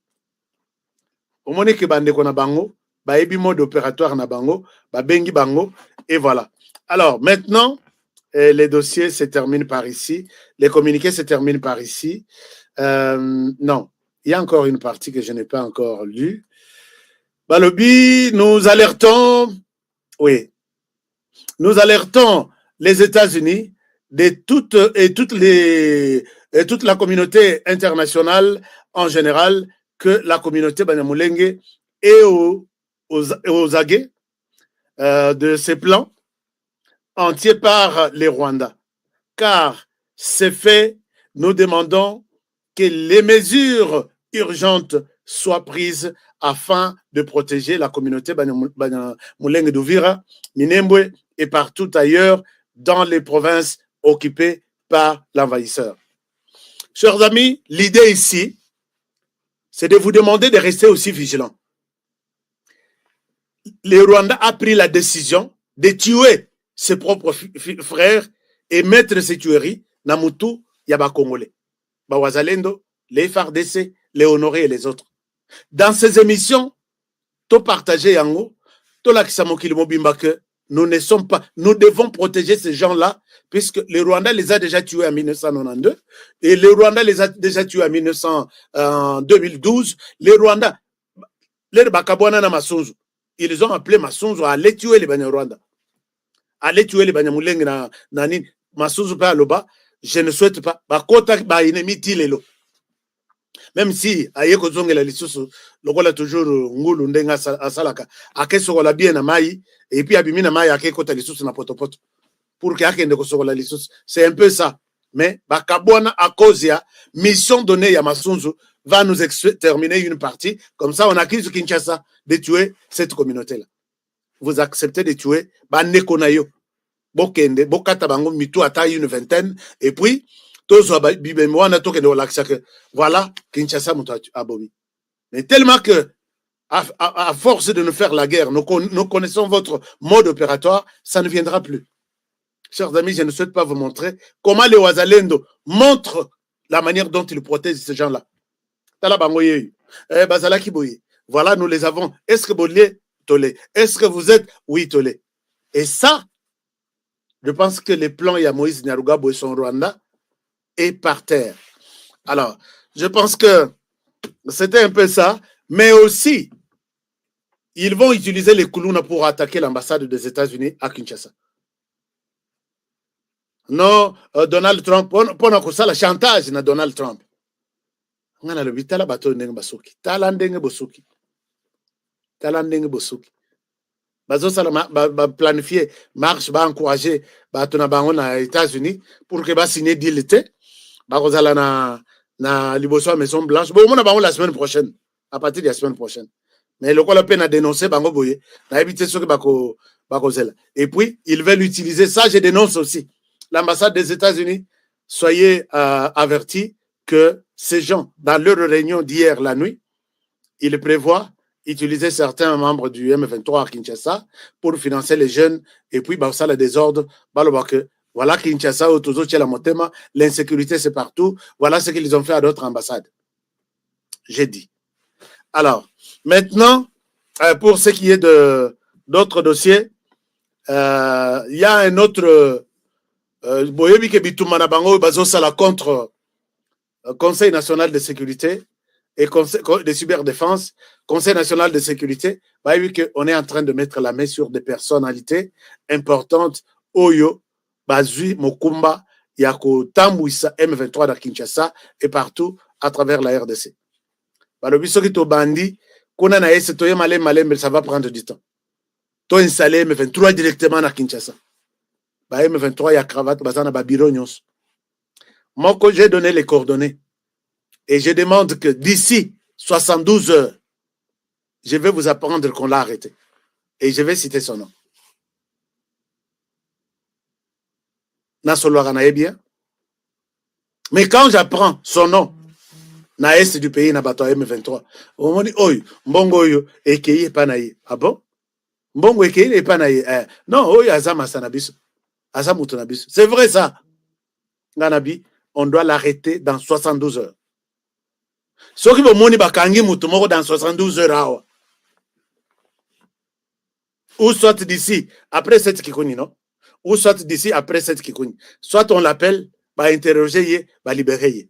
Au moment que bande kona bango, ba ebi mode opératoire na bango, ba bengi bango et voilà. Alors maintenant, les dossiers se terminent par ici, les communiqués se terminent par ici. Non, il y a encore une partie que je n'ai pas encore lue. Balobi, nous alertons les États-Unis de toute la communauté internationale en général que la communauté Banyamulenge est aux aguets de ces plans entiers par les Rwandais. Car c'est fait, nous demandons que les mesures urgentes soient prises afin de protéger la communauté Banyamulenge d'Uvira, Minembwe et partout ailleurs dans les provinces occupés par l'envahisseur. Chers amis, l'idée ici, c'est de vous demander de rester aussi vigilants. Le Rwanda a pris la décision de tuer ses propres frères et mettre ces tueries dans Moutou, Yaba Congolais, Bawazalendo, les FARDC, les Honorés et les autres. Dans ces émissions, tout partager yango, tout la kisamokili mobimba que nous ne sommes pas, nous devons protéger ces gens-là, puisque le Rwanda les a déjà tués en 1992, et le Rwanda les a déjà tués en 2012. Le Rwanda, les Bakabwana na Masunzu, ils ont appelé Masunzu à aller tuer les Banyarwanda, à aller tuer les Banyamuleng na nani Masunzu pa loba. Je ne souhaite pas. Bakota ba ennemi tilelo. Même si aye kozongela lisusu lokola toujours ngulu ndenga asalaka akesokola bien na mai et puis abimi na mai akekota lisusu na potopoto pour que akende kosokola lisusu. C'est un peu ça. Mais bakabwana à cause ya mission donnée ya Masunzu va nous terminer une partie. Comme ça, on accuse Kinshasa de tuer cette communauté-là. Vous acceptez de tuer Banekonayo. Bokende, Bokata Bango, Mitou Ataï une vingtaine. Et puis, voilà, Kinshasa Abomi. Mais tellement que, à force de nous faire la guerre, nous connaissons votre mode opératoire, ça ne viendra plus. Chers amis, je ne souhaite pas vous montrer comment les Ouazalendo montrent la manière dont ils protègent ces gens-là. Voilà, nous les avons. Est-ce que Bolé, Tolé? Est-ce que vous êtes? Oui, Tolé. Et ça, je pense que les plans ya Moïse Nyarugabo et son Rwanda est par terre. Alors, je pense que c'était un peu ça, mais aussi, ils vont utiliser les Kuluna pour attaquer l'ambassade des États-Unis à Kinshasa. Non, Donald Trump, pour ça, le chantage na Donald Trump. Ngana le bitala bato ndenge basoki. Tala ndenge bosoki. Tala ndenge bosoki. Bazo sala ba planifier marche ba encourager bato na bango na États-Unis pour que ba signer deal té. Ba kozala na liboso Maison Blanche. Bon mona bango la semaine prochaine, à partir de la semaine prochaine. Mais le quoi peine à dénoncer bango boye. Na éviter ce que bako zela. Et puis ils veulent utiliser ça, je dénonce aussi. L'ambassade des États-Unis, soyez avertis que ces gens, dans leur réunion d'hier la nuit, ils prévoient utiliser certains membres du M23 à Kinshasa pour financer les jeunes et puis ça le désordre. Voilà Kinshasa, l'insécurité c'est partout. Voilà ce qu'ils ont fait à d'autres ambassades. J'ai dit. Alors, maintenant, pour ce qui est d'autres dossiers, il y a un autre Boyebi Kebitumana Bango Bazosala contre Conseil national de sécurité et Conseil de cyberdéfense, Conseil national de sécurité, on est en train de mettre la main sur des personnalités importantes. Oyo, Bazui, Mokumba, Yako Tambouissa, M23 dans Kinshasa et partout à travers la RDC. Balobisokito Bandi, Kona na ese toye malem, mais ça va prendre du temps. To installé M23 directement à Kinshasa. M23, il y a cravate, bazana babiro nyos. Moi, quand j'ai donné les coordonnées, et je demande que d'ici 72 heures, je vais vous apprendre qu'on l'a arrêté. Et je vais citer son nom. Nasolwara bien. Mais quand j'apprends son nom, na est du pays, na bato M23, on me dit, oi, mbongo yo, ekeye panaye. Ah bon? Mbongo ekeye panaye. Non, oi, azama sanabiso. Azama utonabiso. C'est vrai ça. Nganabi, on doit l'arrêter dans 72 heures. Ce qui veut moni bakangi mutumoko dans 72 heures. Ou soit d'ici, après cette kikuni, non? Ou soit d'ici, après cette kikuni. Soit on l'appelle, va interroger, va libérer.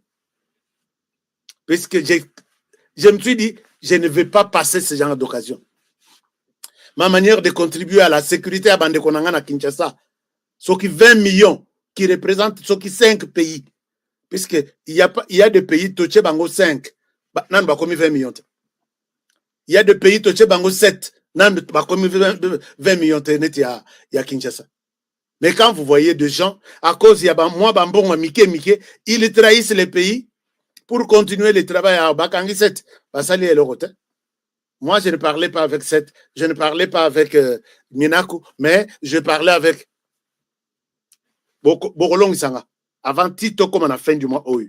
Puisque je me suis dit, je ne vais pas passer ce genre d'occasion. Ma manière de contribuer à la sécurité à Bandekonanga à Kinshasa, ce qui 20 millions, qui représentent ce qui 5 pays. Puisqu'il y a des pays, Toche Bango 5, nan ba komi 20 millions. Il y a des pays, Toche Bango 7, nan ba komi 20 millions net ya Kinshasa. Mais quand vous voyez des gens, à cause, il y a moi, Bambon, Mike, ils trahissent les pays pour continuer le travail à Bakangi 7. Basali et le rotin. Moi, je ne parlais pas avec 7, je ne parlais pas avec Minaku, mais je parlais avec bokolongi sanga avant tito comme à la fin du mois oyo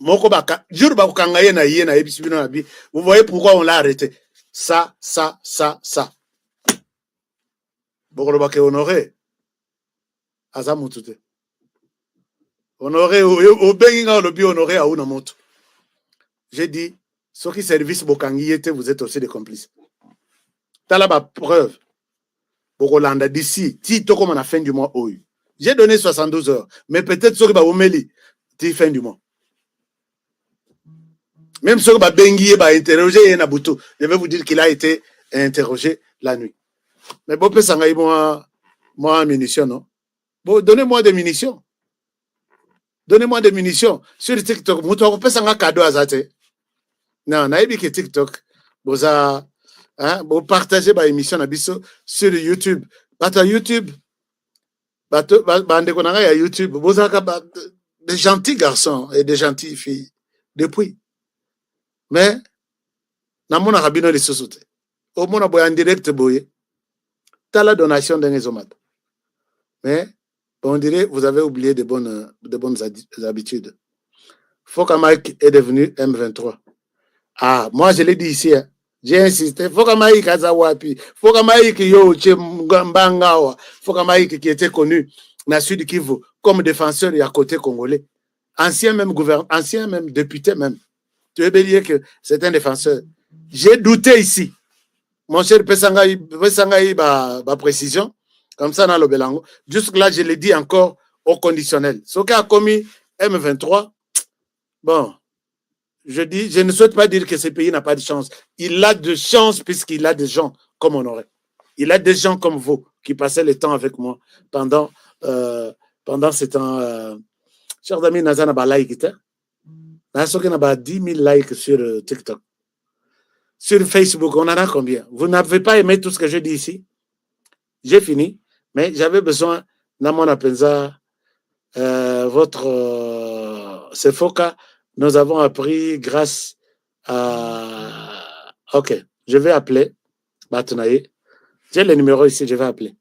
moko baka jour bakanga ye na yebisi bino na bi. Vous voyez pourquoi on l'a arrêté. Ça bokolo baka honoré aza mutu te. Honoré obengi nga lobi honoré a una moto. J'ai dit ceux qui service bokangi yete, vous êtes aussi des complices. T'as là ba preuve. Bokolanda d'ici tito comme à la fin du mois oyo. J'ai donné 72 heures, mais peut-être ceux qui ba omeli ti fin du mois. Même ceux qui ba bengi ba interroger na butu, je vais vous dire qu'il a été interrogé la nuit. Mais bon peut sangai moi munitions non. Bon donnez-moi des munitions. Donnez-moi des munitions sur TikTok. Muto peut sanga cadeau azate. Non, na yebi que TikTok boza hein, bo partager ba émission na biso sur YouTube. Bata YouTube bato bande konanga ya YouTube boza ka des gentils garçons et des gentilles filles depuis. Mais na mona rabino les sosote. Au mona boy en direct boye. T'as la donation d'un ezomata. Mais on dirait vous avez oublié de bonnes habitudes. Foka Mike est devenu M23. Ah, moi je l'ai dit ici. Hein. J'ai insisté. Foka Mike Azawapi. Foka Mike Yo Mbangawa. Foka Mike qui était connu dans le Sud Kivu comme défenseur et à côté congolais. Ancien même député même. Tu es bélier que c'est un défenseur. J'ai douté ici. Mon cher Pesangaï, précision. Comme ça, dans le Belango. Jusque-là, je l'ai dit encore au conditionnel. Ce qui a commis M23, bon, je ne souhaite pas dire que ce pays n'a pas de chance. Il a de chance puisqu'il a des gens comme Honoré. Il a des gens comme vous qui passaient le temps avec moi pendant ce temps. Chers amis, Nazana ba like it. Nasoki na 10 000 likes sur TikTok. Sur Facebook, on en a combien? Vous n'avez pas aimé tout ce que je dis ici? J'ai fini, mais j'avais besoin, dans mon apenza, votre Sefoka, nous avons appris grâce à... Ok, je vais appeler Batunaye. J'ai le numéro ici, je vais appeler.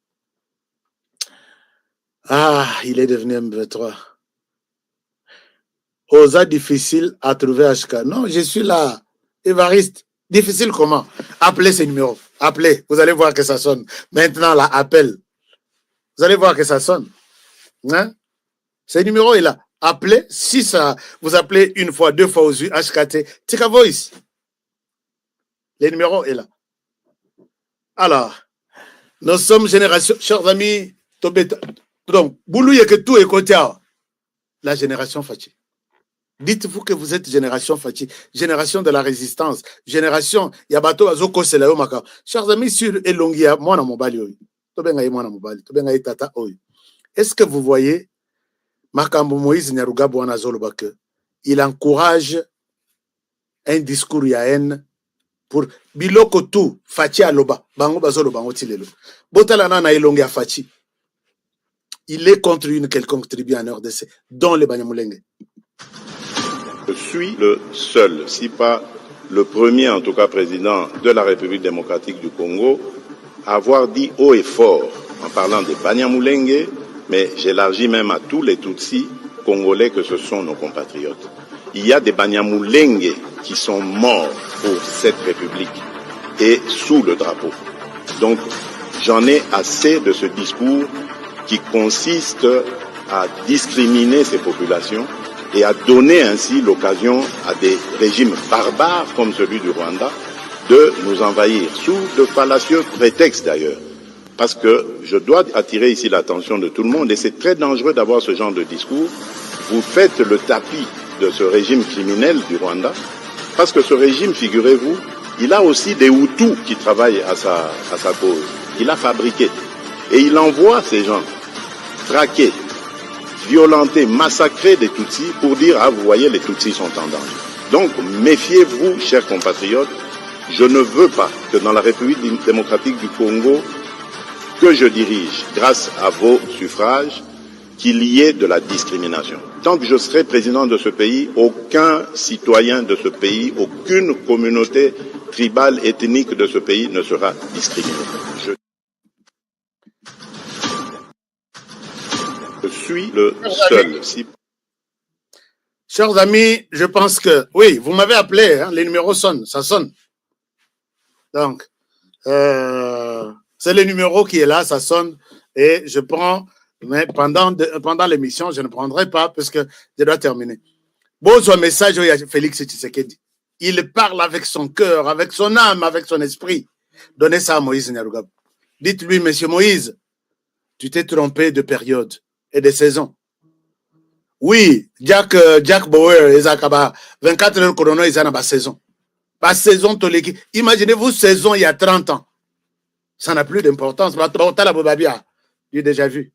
Ah, il est devenu M23. Osa difficile à trouver HK. Non, je suis là, Évariste. Difficile comment? Appelez ce numéro. Appelez, vous allez voir que ça sonne. Maintenant, là, appelle. Vous allez voir que ça sonne. Hein? Ce numéro est là. Appelez. Si ça, vous appelez une fois, deux fois aux HKT, Tika Voice. Le numéro est là. Alors, nous sommes génération, chers amis, donc, Boulou que tout est côté. La génération Fachi. Dites-vous que vous êtes génération Fachi, génération de la résistance, génération Yabato Azoko Selayo Maka. Chers amis, sur Elongia, moi na mobali, est-ce que vous voyez Makambo Moïse Nyarugabo Wanazolobake? Il encourage un discours ya haine pour Biloko tout, Fachi Aloba, Bango Bazolo Bango Tilelo. Botalana na Elongia Fachi. Il est contre une quelconque tribu en RDC, dont les Banyamulenge. Je suis le seul, si pas le premier en tout cas président de la République démocratique du Congo à avoir dit haut et fort en parlant des Banyamulenge, mais j'élargis même à tous les Tutsis congolais que ce sont nos compatriotes. Il y a des Banyamulenge qui sont morts pour cette République et sous le drapeau. Donc j'en ai assez de ce discours qui consiste à discriminer ces populations et à donner ainsi l'occasion à des régimes barbares comme celui du Rwanda de nous envahir, sous de fallacieux prétextes d'ailleurs. Parce que je dois attirer ici l'attention de tout le monde, et c'est très dangereux d'avoir ce genre de discours. Vous faites le tapis de ce régime criminel du Rwanda, parce que ce régime, figurez-vous, il a aussi des Hutus qui travaillent à sa cause. Il a fabriqué. Et il envoie ces gens traquer, violenter, massacrer des Tutsis pour dire « Ah, vous voyez, les Tutsis sont en danger ». Donc, méfiez-vous, chers compatriotes, je ne veux pas que dans la République démocratique du Congo, que je dirige, grâce à vos suffrages, qu'il y ait de la discrimination. Tant que je serai président de ce pays, aucun citoyen de ce pays, aucune communauté tribale, ethnique de ce pays ne sera discriminé. Je suis le seul. Chers amis, je pense que, oui, vous m'avez appelé, hein, les numéros sonnent, ça sonne. Donc, c'est le numéro qui est là, ça sonne, et je prends, mais pendant l'émission, je ne prendrai pas parce que je dois terminer. Bon, message, il y a Félix Tshisekedi. Il parle avec son cœur, avec son âme, avec son esprit. Donnez ça à Moïse Nyarugabo. Dites-lui, monsieur Moïse, tu t'es trompé de période et de saison. Oui, Jack Bauer, 24 heures chrono, ils ont une saison. Pas saison, imaginez-vous saison il y a 30 ans. Ça n'a plus d'importance. J'ai déjà vu.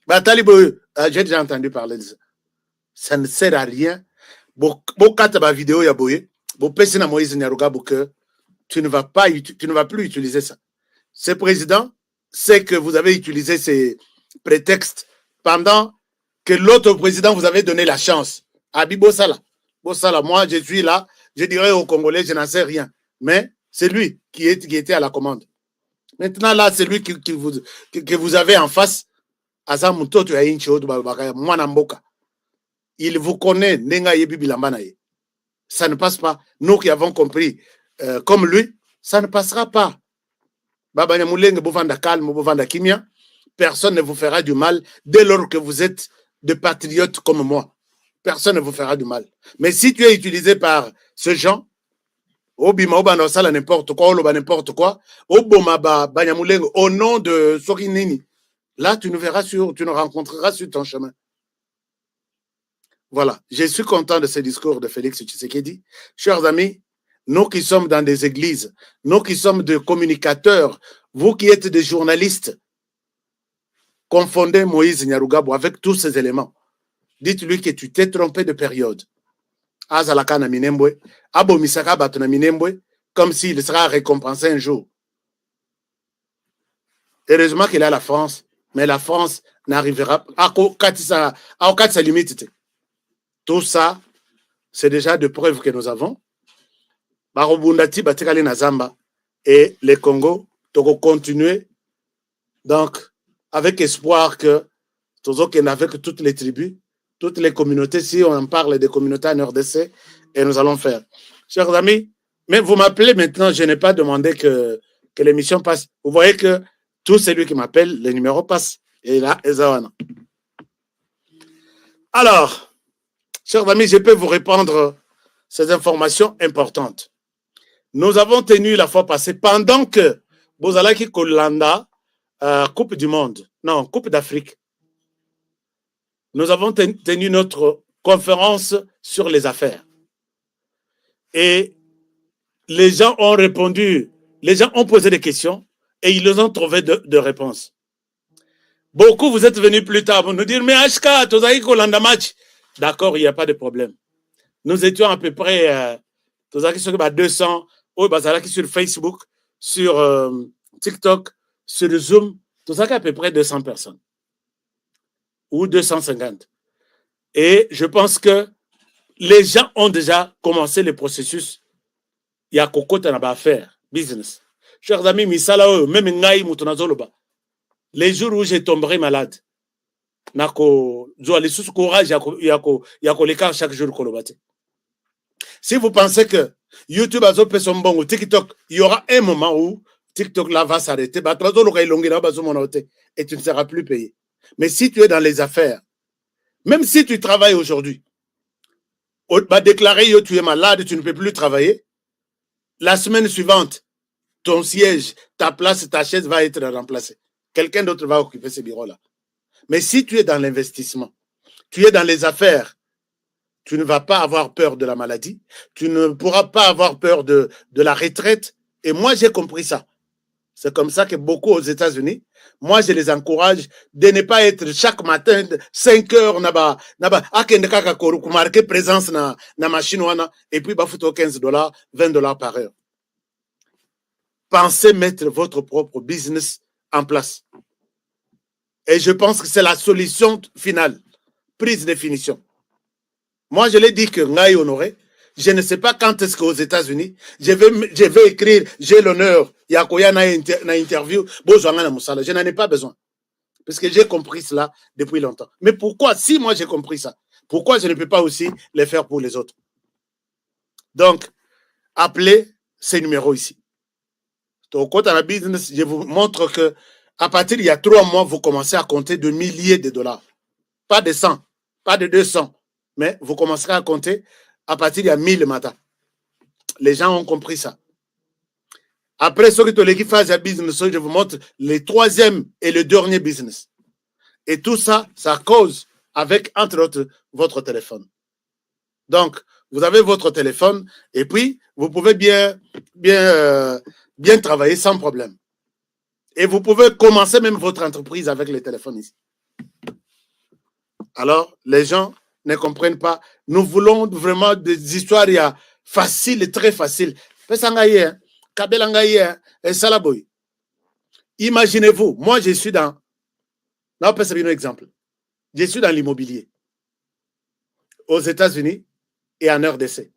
J'ai déjà entendu parler de ça. Ça ne sert à rien. Vidéo, Moïse Nyarugabo que tu ne vas plus utiliser ça. Ce président sait que vous avez utilisé ces prétextes pendant que l'autre président vous avait donné la chance. Abi Bossala, moi je suis là, je dirais aux Congolais, je n'en sais rien. Mais c'est lui qui était à la commande. Maintenant là, c'est lui que vous avez en face. Il vous connaît, ça ne passe pas. Nous qui avons compris, comme lui, ça ne passera pas. Personne ne vous fera du mal dès lors que vous êtes des patriotes comme moi. Personne ne vous fera du mal. Mais si tu es utilisé par ce genre, au n'importe quoi, au nom de Sorinini, là tu ne rencontreras sur ton chemin. Voilà, je suis content de ce discours de Félix Tshisekedi. Chers amis, nous qui sommes dans des églises, nous qui sommes des communicateurs, vous qui êtes des journalistes, confondez Moïse Nyarugabo avec tous ces éléments. Dites-lui que tu t'es trompé de période. Azalaka na minembwe, abo misaka bato na minembwe, comme s'il sera récompensé un jour. Heureusement qu'il a la France, mais la France n'arrivera pas. À sa limite. Tout ça, c'est déjà de preuves que nous avons. Barobundati batikali na Zamba et le Congo doit continuer donc avec espoir que avec toutes les tribus, toutes les communautés, si on en parle des communautés en RDC, et nous allons faire. Chers amis, mais vous m'appelez maintenant, je n'ai pas demandé que l'émission passe. Vous voyez que tout celui qui m'appelle, le numéro passe. Et là, Ezawana. Alors, chers amis, je peux vous répondre ces informations importantes. Nous avons tenu la fois passée, pendant que Bozalaki Kolanda, Coupe du Monde, non, Coupe d'Afrique, nous avons tenu notre conférence sur les affaires. Et les gens ont répondu, les gens ont posé des questions et ils ont trouvé de réponses. Beaucoup, vous êtes venus plus tard pour nous dire, mais HK, Tozaki Kolanda match. D'accord, il n'y a pas de problème. Nous étions à peu près 200, sur Facebook, sur TikTok, sur Zoom, à peu près 200 personnes. Ou 250. Et je pense que les gens ont déjà commencé le processus. Il y a Coco Tanaba à faire, business. Chers amis, Misala, même Ngaï Moutonazoloba, les jours où j'ai tombé malade, Nako, les sous courage, yako l'écart chaque jour kolobate. Si vous pensez que YouTube a zopé son bon ou TikTok, il y aura un moment où TikTok là va s'arrêter, et tu ne seras plus payé. Mais si tu es dans les affaires, même si tu travailles aujourd'hui, on va déclarer que tu es malade, tu ne peux plus travailler, la semaine suivante, ton siège, ta place, ta chaise va être remplacée. Quelqu'un d'autre va occuper ce bureau-là. Mais si tu es dans l'investissement, tu es dans les affaires, tu ne vas pas avoir peur de la maladie, tu ne pourras pas avoir peur de la retraite. Et moi, j'ai compris ça. C'est comme ça que beaucoup aux États-Unis, moi, je les encourage de ne pas être chaque matin, 5 heures, marquer présence na machine, et puis, bafuto $15, $20 par heure. Pensez mettre votre propre business en place. Et je pense que c'est la solution finale. Prise de définition. Moi, je l'ai dit que Ngaï Honoré, je ne sais pas quand est-ce qu'aux États-Unis, je vais écrire, j'ai l'honneur, Yakoya na interview, je n'en ai pas besoin. Parce que j'ai compris cela depuis longtemps. Mais pourquoi, si moi j'ai compris ça, pourquoi je ne peux pas aussi les faire pour les autres? Donc, appelez ces numéros ici. Donc, quand on a business, je vous montre que à partir d'il y a 3 mois, vous commencez à compter de milliers de dollars. Pas de 100, pas de 200, mais vous commencerez à compter à partir d'il y a 1000 le matin. Les gens ont compris ça. Après, ce que l'équipe fait à business, je vous montre le 3e et le dernier business. Et tout ça, ça cause avec, entre autres, votre téléphone. Donc, vous avez votre téléphone et puis, vous pouvez bien travailler sans problème. Et vous pouvez commencer même votre entreprise avec les téléphones ici. Alors, les gens ne comprennent pas. Nous voulons vraiment des histoires faciles, très faciles. Imaginez-vous, moi je suis dans, non, c'est un exemple. Je suis dans l'immobilier aux États-Unis et en RDC.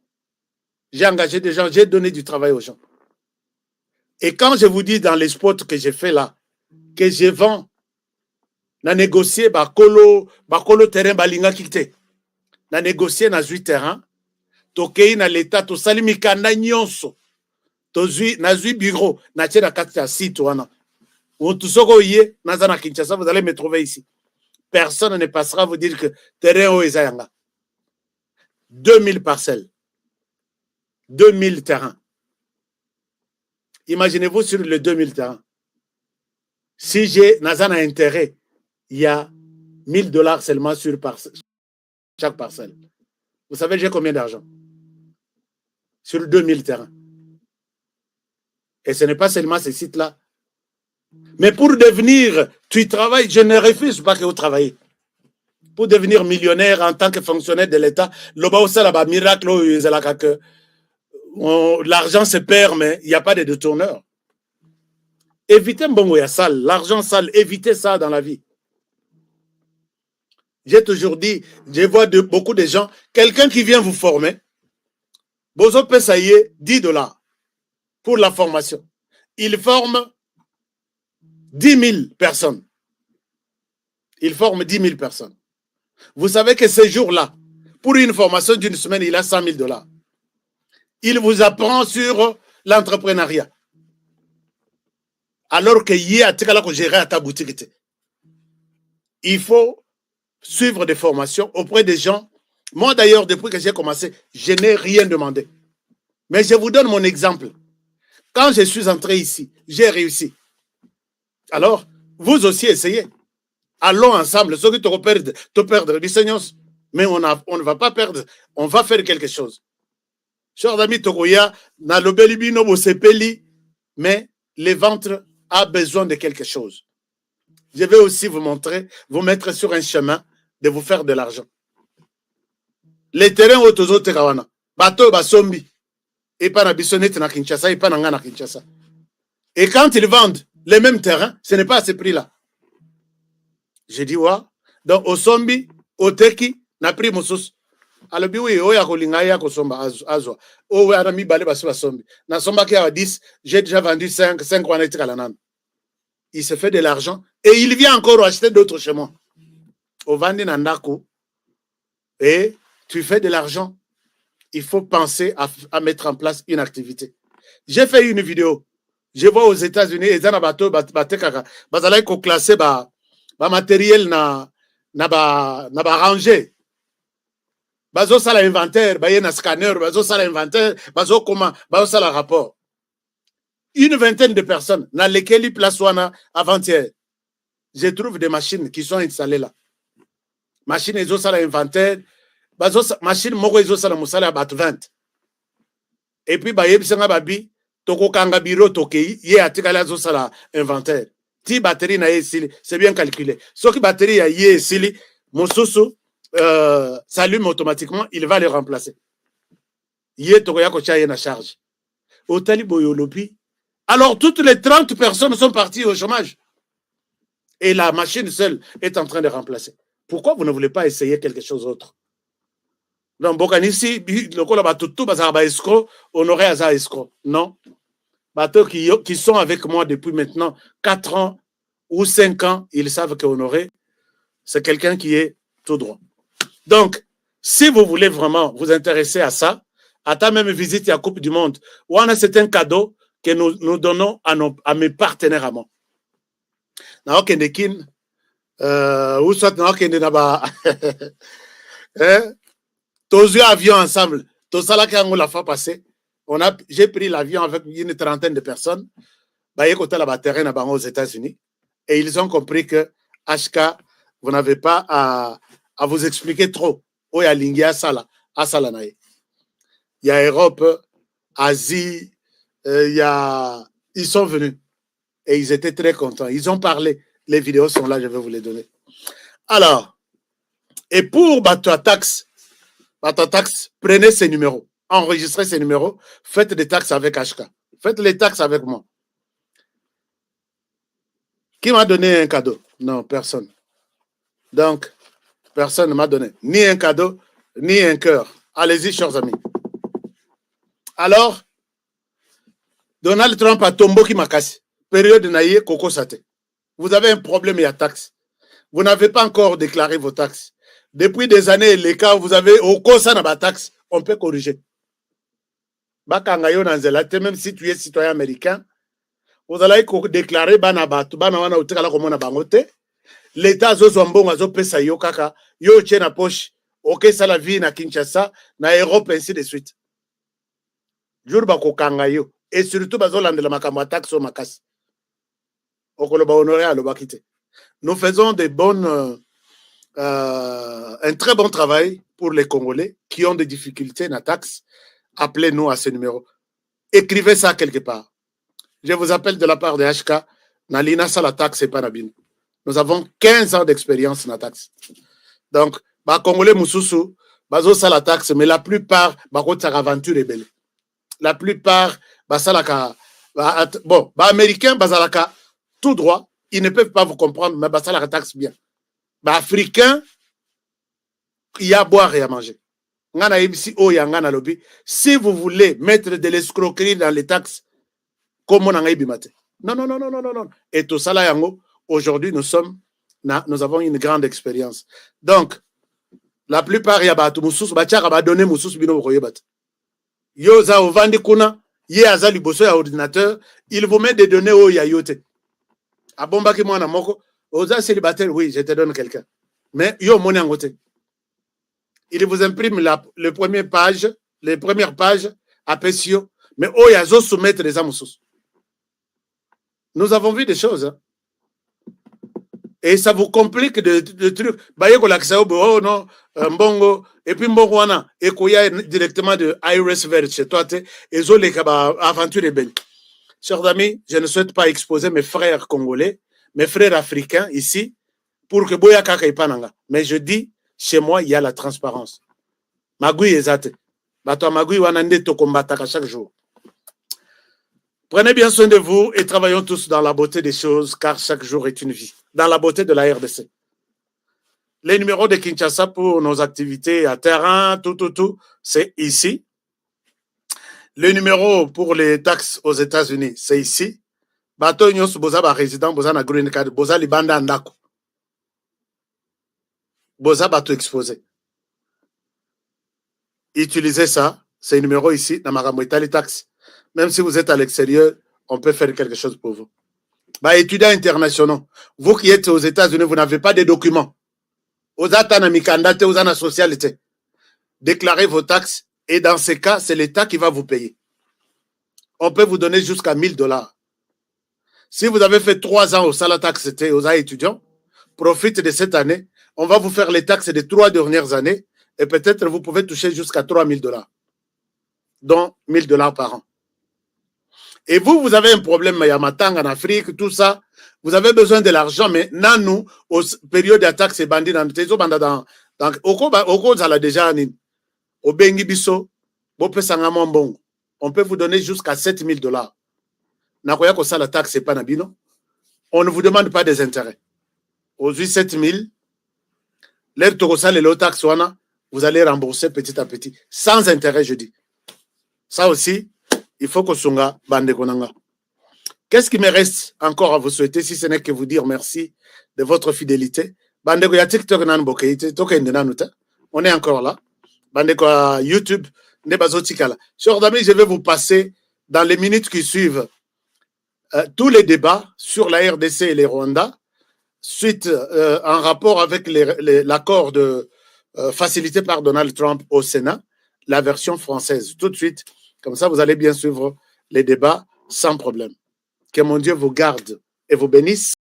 J'ai engagé des gens, j'ai donné du travail aux gens. Et quand je vous dis dans les spots que j'ai fait là, que je vends, na négocier bakolo terrain balinga kite, na négocier na 8 terrain, tokei na l'état to salimika na nyonso, tozui na zui bureau na tena kati ya site wana. Otusoko yé na zana Kinshasa, vous allez me trouver ici. Personne ne passera vous dire que terrain o ezayanga. 2000 parcelles. 2000 terrains. Imaginez-vous sur les 2000 terrains. Si j'ai Nazan a intérêt, il y a $1000 seulement sur chaque parcelle. Vous savez, j'ai combien d'argent? Sur 2000 terrains. Et ce n'est pas seulement ces sites-là. Mais pour devenir, tu travailles, je ne refuse pas que vous travaillez. Pour devenir millionnaire en tant que fonctionnaire de l'État, le miracle, l'argent se perd, mais il n'y a pas de détourneur. Évitez l'argent sale, évitez ça dans la vie. J'ai toujours dit, je vois beaucoup de gens, quelqu'un qui vient vous former, Bozo Pesaye, $10 pour la formation. Il forme 10 000 personnes. Il forme 10 000 personnes. Vous savez que ce jour-là, pour une formation d'une semaine, il a $100 000. Il vous apprend sur l'entrepreneuriat. Alors que il faut suivre des formations auprès des gens. Moi d'ailleurs, depuis que j'ai commencé, je n'ai rien demandé. Mais je vous donne mon exemple. Quand je suis entré ici, j'ai réussi. Alors, vous aussi essayez. Allons ensemble. Ceux qui te perdre, mais on ne va pas perdre. On va faire quelque chose. Chers amis, Togoya, mais le ventre a besoin de quelque chose. Je vais aussi vous montrer, vous mettre sur un chemin de vous faire de l'argent. Les terrains autour de bateau basombi, et pas na bisonette na Kinshasa, et pas na Kinshasa. Et quand ils vendent les mêmes terrains, ce n'est pas à ce prix-là. J'ai dit, ouais. Donc, au sombi, au teki, na prix moussous. Alors, oui, oya kolinga ya kosomba azwa. Oh, arami bale basi sombi. Na somba qui a 10, j'ai déjà vendu 5 wana etika la nan. Il se fait de l'argent et il vient encore acheter d'autres chez moi. Au vandi nandako. Et tu fais de l'argent. Il faut penser à mettre en place une activité. J'ai fait une vidéo. Je vois aux États-Unis, ils ont un bateau, ils ont classé matériel na rangé. Bazo sala inventaire, baye na scanner, bazo sala inventaire, bazo comment, bazo sala rapport. Une vingtaine de personnes, dans lesquelles ils placent avant-hier. Je trouve des machines qui sont installées là. Machines, ils ont sala inventaire, bazo machine moko ils ont sala musala à 20. Et puis baye bisanga babi, toko kanga biro tokei, ye atikala zo sala inventaire. Si batterie na yesili, c'est bien calculé. Sauf que batterie ya yesili, mosusu s'allume automatiquement, il va le remplacer. Yé tokoya ko chaye na charge. Otali boyolopi. Alors toutes les 30 personnes sont parties au chômage. Et la machine seule est en train de remplacer. Pourquoi vous ne voulez pas essayer quelque chose d'autre? Donc bokanisi lokola batutu bazaba escroc, honoré aza escroc. Non. Bateaux qui sont avec moi depuis maintenant 4 ans ou 5 ans, ils savent qu'Honoré, c'est quelqu'un qui est tout droit. Donc, si vous voulez vraiment vous intéresser à ça, à ta même visite à la Coupe du Monde, c'est un cadeau que nous donnons à mes partenaires à moi. Ou soit tous eu avion ensemble. Tout ça là quand on l'a fait passer, j'ai pris l'avion avec une trentaine de personnes. Aux États-Unis et ils ont compris que HK, vous n'avez pas à vous expliquer trop. Il y a Lingia Sala, à Salanaï. Il y a Europe, Asie, ils sont venus et ils étaient très contents. Ils ont parlé. Les vidéos sont là, je vais vous les donner. Alors, et pour Batoatax, prenez ces numéros, enregistrez ces numéros, faites des taxes avec HK. Faites les taxes avec moi. Qui m'a donné un cadeau? Non, personne. Donc, personne ne m'a donné ni un cadeau, ni un cœur. Allez-y, chers amis. Alors, Donald Trump a tombé qui m'a cassé. Période naïe, Coco Sate. Vous avez un problème, il y a taxe. Vous n'avez pas encore déclaré vos taxes. Depuis des années, les cas où vous avez au Kosa na taxe, on peut corriger. Même si tu es citoyen américain, vous allez déclarer l'État pesa yo kaka yo na poche ok ça la vie na Kinshasa na Europe ainsi de suite jour bakokanga yo et surtout bazolandela makambo taxe au makasi okoloba honoré alobakite. Nous faisons un très bon travail pour les Congolais qui ont des difficultés na taxe. Appelez-nous à ce numéro, écrivez ça quelque part. Je vous appelle de la part de HK. Nalina ça la taxe, c'est pas Nabin. Nous avons 15 ans d'expérience dans la taxe. Donc, Congolais Moussoussou, bazo ça la taxe, mais la plupart, aventure est belle. La plupart, Américains, bazalaka, tout droit, ils ne peuvent pas vous comprendre, mais la taxe bien. Africains, il y a à boire et à manger. Si vous voulez mettre de l'escroquerie dans les taxes, comme on a non. Et tout ça là, aujourd'hui, nous avons une grande expérience. Donc, la plupart, il y a des gens qui ont donné des gens qui ont vendu des ordinateur, il vous met des données au yayote. A bomba qui mwana moko, oza célibataire, oui, je te donne quelqu'un. Mais yo moni angote. Il vous imprime les premières pages à Pessio, mais oh yazo soumettre les amusos. Nous avons vu des choses. Hein. Et ça vous complique de trucs. Oh non, Mbongo, et puis Mbongo, et qu'il y a directement de Iris Vert chez toi, et les aventure est belle. Chers amis, je ne souhaite pas exposer mes frères congolais, mes frères africains ici, pour que Boya Kaka y pananga. Mais je dis, chez moi, il y a la transparence. Magui ezate. Bato Magui wanande to combataka chaque jour. Prenez bien soin de vous et travaillons tous dans la beauté des choses, car chaque jour est une vie. Dans la beauté de la RDC. Les numéros de Kinshasa pour nos activités à terrain, tout, c'est ici. Le numéro pour les taxes aux États-Unis, c'est ici. Bato nyos boza ba résident, boza na green card, boza libanda ndako. Boza bato exposé. Utilisez ça, c'est numéro ici, dans ma les taxes. Même si vous êtes à l'extérieur, on peut faire quelque chose pour vous. Étudiants internationaux, vous qui êtes aux États-Unis, vous n'avez pas de documents. Aux atanamikandate, aux ana socialité. Déclarez vos taxes et dans ces cas, c'est l'État qui va vous payer. On peut vous donner jusqu'à $1000. Si vous avez fait 3 ans au Salatax, c'était aux étudiants, profitez de cette année. On va vous faire les taxes des 3 dernières années et peut-être vous pouvez toucher jusqu'à $3000, dont $1000 par an. Et vous avez un problème, Yamatang en Afrique, tout ça, vous avez besoin de l'argent, mais nous, aux périodes d'attaque, c'est bandit dans le dans Oko, ça l'a déjà, au Bengi Bisso, on peut vous donner jusqu'à $7000. Nakoya ko la taxe, c'est pas nabino. On ne vous demande pas des intérêts. Aux 7000, l'air Togosa, les lots taxes, vous allez rembourser petit à petit, sans intérêt, je dis. Ça aussi, il faut que Sunga bande konanga. Qu'est-ce qui me reste encore à vous souhaiter si ce n'est que vous dire merci de votre fidélité? Bandeko ya TikTok nan bokeite, tokende nanuta. On est encore là. Bandeko à YouTube, ne bazotikala. Chers amis, je vais vous passer dans les minutes qui suivent tous les débats sur la RDC et les Rwanda, suite en rapport avec l'accord de facilité par Donald Trump au Sénat, la version française. Tout de suite, comme ça, vous allez bien suivre les débats sans problème. Que mon Dieu vous garde et vous bénisse.